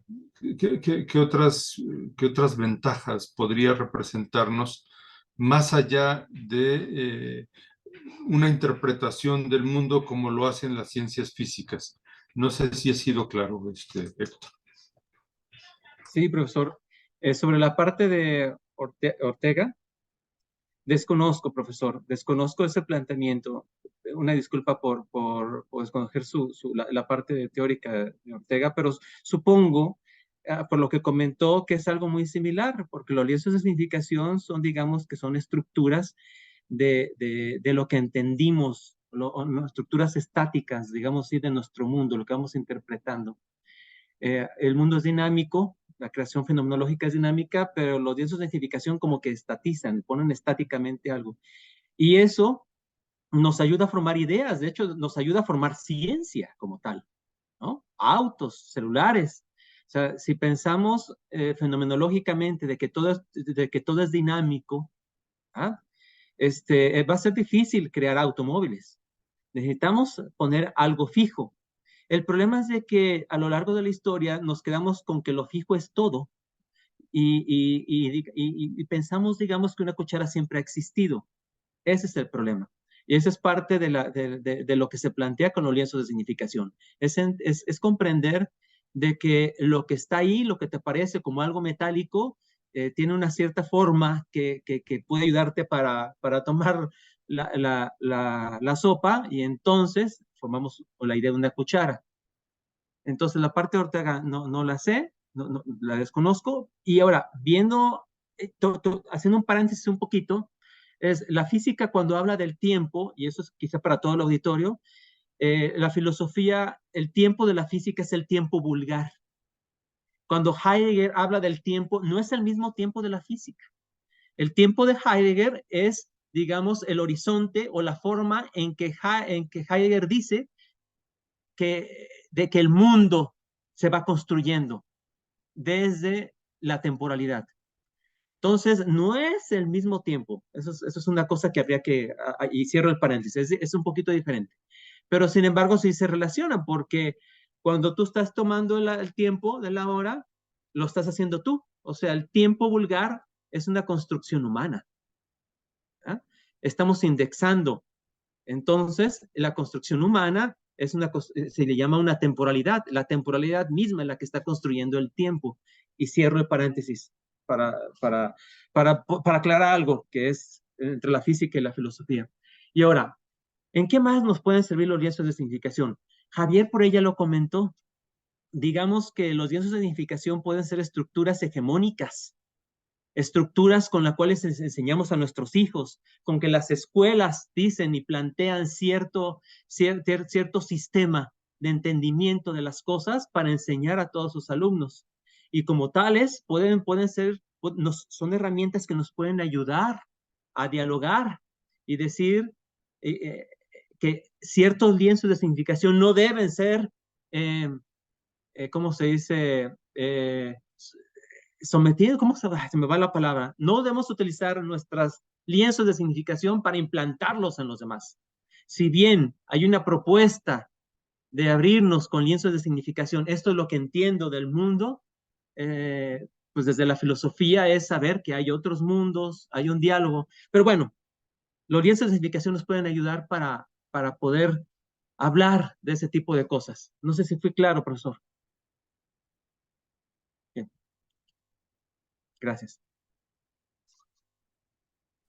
¿Qué otras ventajas podría representarnos más allá de una interpretación del mundo como lo hacen las ciencias físicas? No sé si he sido claro, Héctor. Sí, profesor. Sobre la parte de Ortega, desconozco, profesor, desconozco ese planteamiento. Una disculpa por desconocer la parte teórica de Ortega, pero supongo, por lo que comentó, que es algo muy similar, porque los lienzos de significación son, digamos, que son estructuras de lo que entendimos o no, estructuras estáticas, digamos así, de nuestro mundo, lo que vamos interpretando. El mundo es dinámico, la creación fenomenológica es dinámica, pero los lienzos de identificación como que estatizan, ponen estáticamente algo. Y eso nos ayuda a formar ideas, de hecho, nos ayuda a formar ciencia como tal, ¿no? Autos, celulares. O sea, si pensamos fenomenológicamente de que todo es dinámico, ¿ah? Va a ser difícil crear automóviles. Necesitamos poner algo fijo. El problema es de que a lo largo de la historia nos quedamos con que lo fijo es todo y pensamos, digamos, que una cuchara siempre ha existido. Ese es el problema. Y esa es parte de lo que se plantea con los lienzos de significación. Es comprender de que lo que está ahí, lo que te parece como algo metálico, tiene una cierta forma que puede ayudarte para tomar la sopa, y entonces formamos la idea de una cuchara. Entonces la parte de Ortega no la sé, no, la desconozco. Y ahora, haciendo un paréntesis un poquito, es la física cuando habla del tiempo, y eso es quizá para todo el auditorio, la filosofía, el tiempo de la física es el tiempo vulgar. Cuando Heidegger habla del tiempo, no es el mismo tiempo de la física. El tiempo de Heidegger es, digamos, el horizonte o la forma en que Heidegger dice de que el mundo se va construyendo desde la temporalidad. Entonces, no es el mismo tiempo. Eso es una cosa que habría que, y cierro el paréntesis, es un poquito diferente. Pero, sin embargo, sí se relacionan, porque cuando tú estás tomando el tiempo de la hora, lo estás haciendo tú. O sea, el tiempo vulgar es una construcción humana. ¿Ah? Estamos indexando. Entonces, la construcción humana se le llama una temporalidad. La temporalidad misma es la que está construyendo el tiempo. Y cierro el paréntesis para aclarar algo que es entre la física y la filosofía. Y ahora, ¿en qué más nos pueden servir los lienzos de significación? Javier por ella lo comentó. Digamos que los lienzos de significación pueden ser estructuras hegemónicas, estructuras con las cuales les enseñamos a nuestros hijos, con que las escuelas dicen y plantean cierto sistema de entendimiento de las cosas para enseñar a todos sus alumnos. Y como tales, son herramientas que nos pueden ayudar a dialogar y decir que ciertos lienzos de significación no deben ser, ¿cómo se dice? Sometido, ¿cómo se me va la palabra? No debemos utilizar nuestros lienzos de significación para implantarlos en los demás. Si bien hay una propuesta de abrirnos con lienzos de significación, esto es lo que entiendo del mundo, pues desde la filosofía es saber que hay otros mundos, hay un diálogo. Pero bueno, los lienzos de significación nos pueden ayudar para poder hablar de ese tipo de cosas. No sé si fui claro, profesor. Bien. Gracias.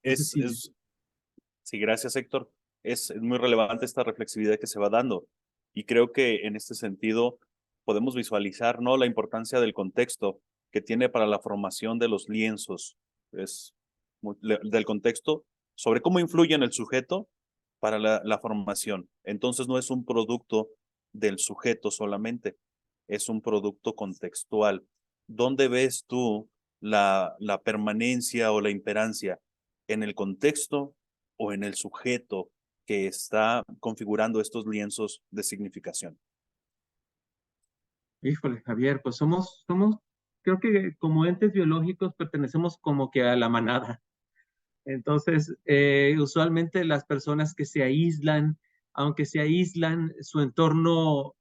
Sí, gracias, Héctor. Es muy relevante esta reflexividad que se va dando. Y creo que en este sentido podemos visualizar, ¿no?, la importancia del contexto que tiene para la formación de los lienzos. Del contexto sobre cómo influye en el sujeto para la formación. Entonces no es un producto del sujeto solamente, es un producto contextual. ¿Dónde ves tú la permanencia o la imperancia? ¿En el contexto o en el sujeto que está configurando estos lienzos de significación? Híjole, Javier, pues creo que como entes biológicos pertenecemos como que a la manada. Entonces, usualmente las personas que se aíslan, aunque se aíslan, su entorno,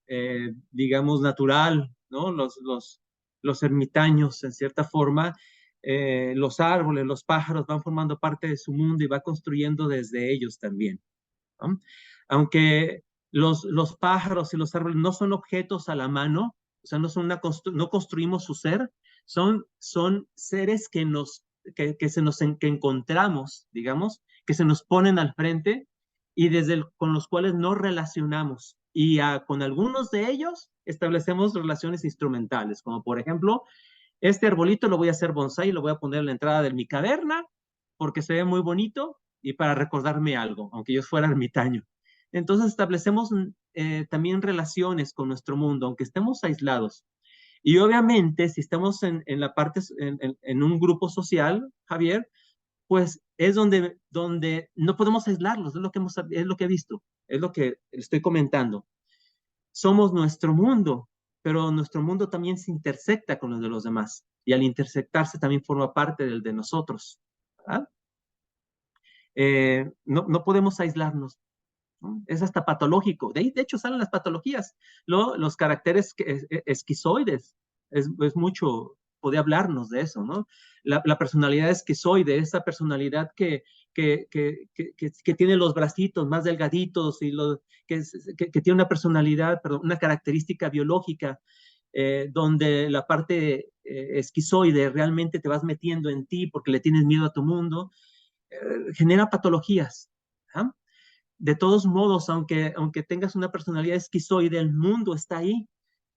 digamos, natural, ¿no? Los ermitaños, en cierta forma, los árboles, los pájaros van formando parte de su mundo y va construyendo desde ellos también, ¿no? Aunque los pájaros y los árboles no son objetos a la mano, o sea, no construimos su ser, son seres que encontramos, digamos, que se nos ponen al frente y con los cuales nos relacionamos. Y con algunos de ellos establecemos relaciones instrumentales, como por ejemplo, este arbolito lo voy a hacer bonsai y lo voy a poner en la entrada de mi caverna porque se ve muy bonito y para recordarme algo, aunque yo fuera ermitaño. Entonces establecemos también relaciones con nuestro mundo, aunque estemos aislados. Y obviamente, si estamos en la parte, en un grupo social, Javier, pues es donde no podemos aislarlos, es lo que he visto, es lo que estoy comentando. Somos nuestro mundo, pero nuestro mundo también se intersecta con los de los demás, y al intersectarse también forma parte del de nosotros. ¿Verdad? No podemos aislarnos, ¿no? Es hasta patológico. De hecho, salen las patologías. Los caracteres esquizoides, es mucho, podría hablarnos de eso, ¿no? La personalidad esquizoide, esa personalidad que tiene los bracitos más delgaditos y que tiene una personalidad, perdón, una característica biológica, donde la parte esquizoide realmente te vas metiendo en ti porque le tienes miedo a tu mundo, genera patologías. ¿Ah? De todos modos, aunque tengas una personalidad esquizoide, el mundo está ahí,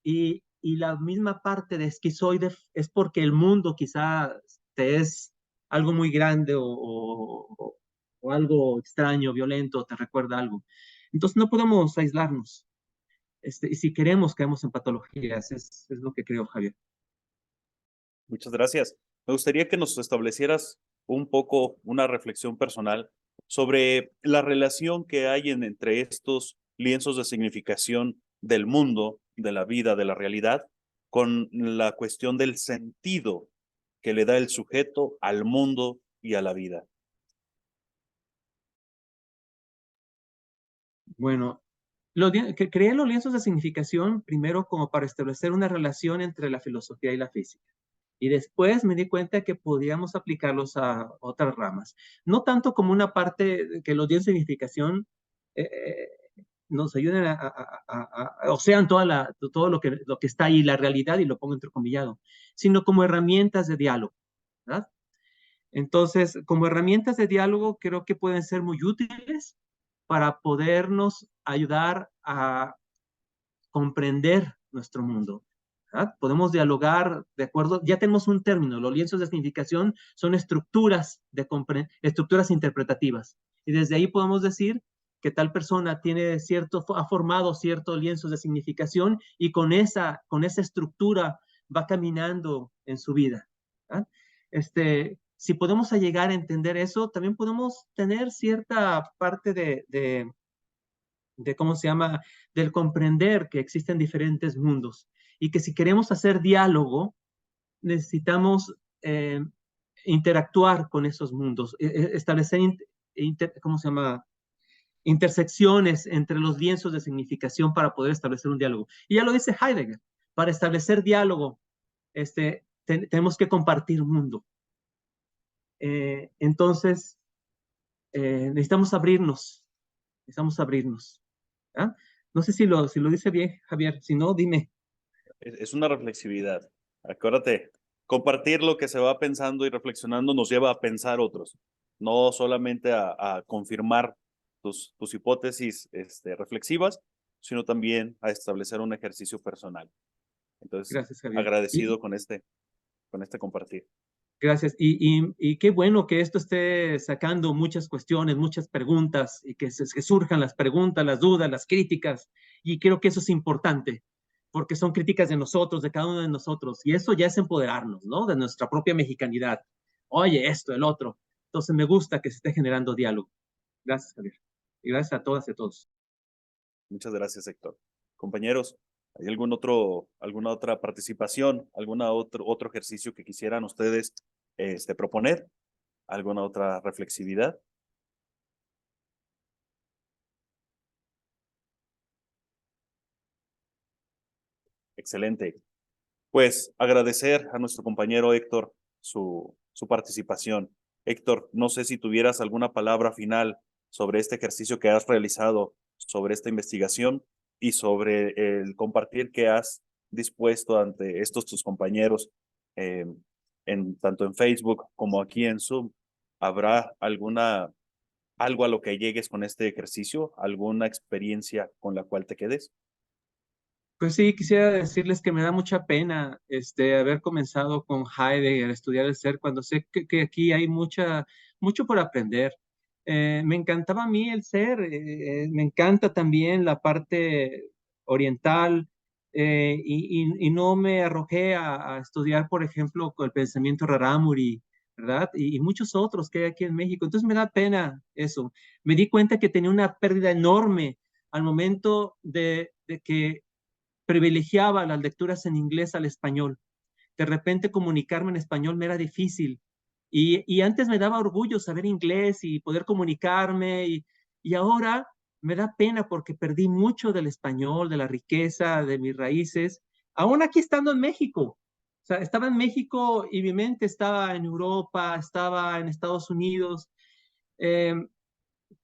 y la misma parte de esquizoide es porque el mundo quizá te es algo muy grande o algo extraño, violento, te recuerda algo. Entonces no podemos aislarnos. Y si queremos, caemos en patologías. Es lo que creo, Javier. Muchas gracias. Me gustaría que nos establecieras un poco una reflexión personal sobre la relación que hay entre estos lienzos de significación del mundo, de la vida, de la realidad, con la cuestión del sentido que le da el sujeto al mundo y a la vida. Bueno, creé los lienzos de significación primero como para establecer una relación entre la filosofía y la física. Y después me di cuenta que podíamos aplicarlos a otras ramas. No tanto como una parte que los lienzos de significación nos ayuden o sean todo lo que está ahí, la realidad, y lo pongo entrecomillado, sino como herramientas de diálogo, ¿verdad? Entonces, como herramientas de diálogo, creo que pueden ser muy útiles para podernos ayudar a comprender nuestro mundo, ¿verdad? Podemos dialogar de acuerdo, ya tenemos un término, los lienzos de significación son estructuras estructuras interpretativas, y desde ahí podemos decir que tal persona ha formado ciertos lienzos de significación, y con esa estructura va caminando en su vida, ¿verdad? Si podemos llegar a entender eso, también podemos tener cierta parte ¿cómo se llama?, del comprender que existen diferentes mundos, y que si queremos hacer diálogo, necesitamos interactuar con esos mundos, establecer, ¿cómo se llama?, intersecciones entre los lienzos de significación para poder establecer un diálogo. Y ya lo dice Heidegger, para establecer diálogo, tenemos que compartir mundo. Entonces, necesitamos abrirnos. ¿Ah? No sé si lo dice bien, Javier. Si no, dime. Es una reflexividad. Acuérdate, compartir lo que se va pensando y reflexionando nos lleva a pensar otros, no solamente a confirmar tus hipótesis reflexivas, sino también a establecer un ejercicio personal. Entonces, gracias, Javier. Agradecido con este compartir. Gracias. Y qué bueno que esto esté sacando muchas cuestiones, muchas preguntas, y que surjan las preguntas, las dudas, las críticas. Y creo que eso es importante, porque son críticas de nosotros, de cada uno de nosotros. Y eso ya es empoderarnos, ¿no? De nuestra propia mexicanidad. Oye, esto, el otro. Entonces me gusta que se esté generando diálogo. Gracias, Javier. Y gracias a todas y a todos. Muchas gracias, Héctor. Compañeros, ¿hay alguna otra participación, otro ejercicio que quisieran ustedes proponer? ¿Alguna otra reflexividad? Excelente. Pues agradecer a nuestro compañero Héctor su participación. Héctor, no sé si tuvieras alguna palabra final sobre este ejercicio que has realizado, sobre esta investigación y sobre el compartir que has dispuesto ante estos tus compañeros, tanto en Facebook como aquí en Zoom. ¿Habrá algo a lo que llegues con este ejercicio? ¿Alguna experiencia con la cual te quedes? Pues sí, quisiera decirles que me da mucha pena haber comenzado con Heidegger a estudiar el ser, cuando sé que aquí hay mucho por aprender. Me encantaba a mí el ser, me encanta también la parte oriental, y no me arrojé a estudiar, por ejemplo, con el pensamiento Rarámuri, ¿verdad? Y muchos otros que hay aquí en México. Entonces me da pena eso. Me di cuenta que tenía una pérdida enorme al momento de que privilegiaba las lecturas en inglés al español. De repente comunicarme en español me era difícil. Y antes me daba orgullo saber inglés y poder comunicarme, y ahora me da pena porque perdí mucho del español, de la riqueza, de mis raíces, aún aquí estando en México. O sea, estaba en México y mi mente estaba en Europa, estaba en Estados Unidos. Eh,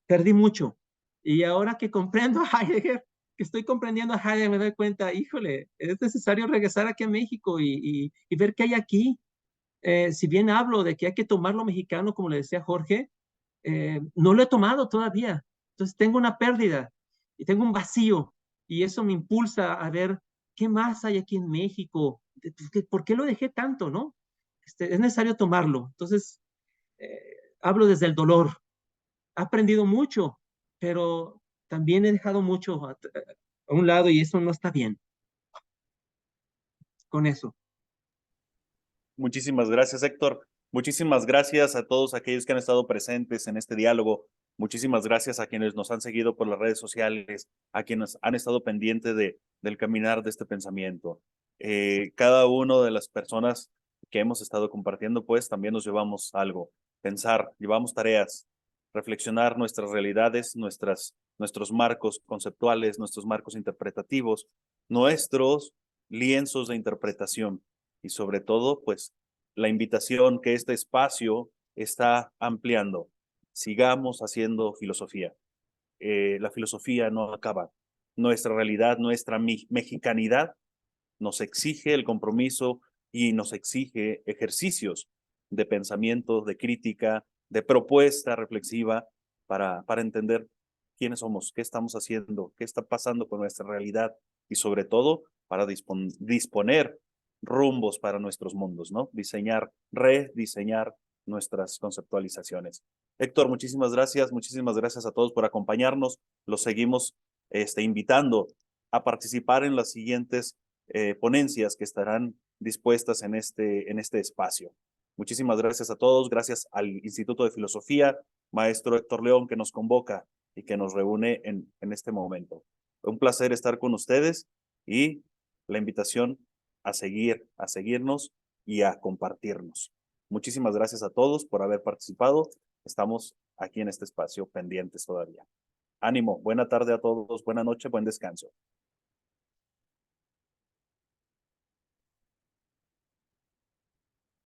Perdí mucho. Y ahora que comprendo a Heidegger, que estoy comprendiendo a Heidegger, me doy cuenta, híjole, es necesario regresar aquí a México y ver qué hay aquí. Si bien hablo de que hay que tomar lo mexicano, como le decía Jorge, no lo he tomado todavía. Entonces tengo una pérdida y tengo un vacío, y eso me impulsa a ver qué más hay aquí en México. ¿Por qué lo dejé tanto, no? Es necesario tomarlo. Entonces, eh, hablo desde el dolor. He aprendido mucho, pero también he dejado mucho a un lado, y eso no está bien. Con eso. Muchísimas gracias, Héctor. Muchísimas gracias a todos aquellos que han estado presentes en este diálogo. Muchísimas gracias a quienes nos han seguido por las redes sociales, a quienes han estado pendientes del caminar de este pensamiento. Cada una de las personas que hemos estado compartiendo, pues también nos llevamos algo, pensar, llevamos tareas, reflexionar nuestras realidades, nuestros marcos conceptuales, nuestros marcos interpretativos, nuestros lienzos de interpretación. Y sobre todo, pues, la invitación que este espacio está ampliando. Sigamos haciendo filosofía. La filosofía no acaba. Nuestra realidad, nuestra mexicanidad nos exige el compromiso y nos exige ejercicios de pensamiento, de crítica, de propuesta reflexiva para entender quiénes somos, qué estamos haciendo, qué está pasando con nuestra realidad, y sobre todo para disponer rumbos para nuestros mundos, ¿no? Rediseñar nuestras conceptualizaciones. Héctor, muchísimas gracias a todos por acompañarnos. Los seguimos invitando a participar en las siguientes ponencias que estarán dispuestas en este espacio. Muchísimas gracias a todos, gracias al Instituto de Filosofía, maestro Héctor León, que nos convoca y que nos reúne en este momento. Fue un placer estar con ustedes, y la invitación a seguirnos y a compartirnos. Muchísimas gracias a todos por haber participado. Estamos aquí en este espacio pendientes todavía. Ánimo, buena tarde a todos, buena noche, buen descanso.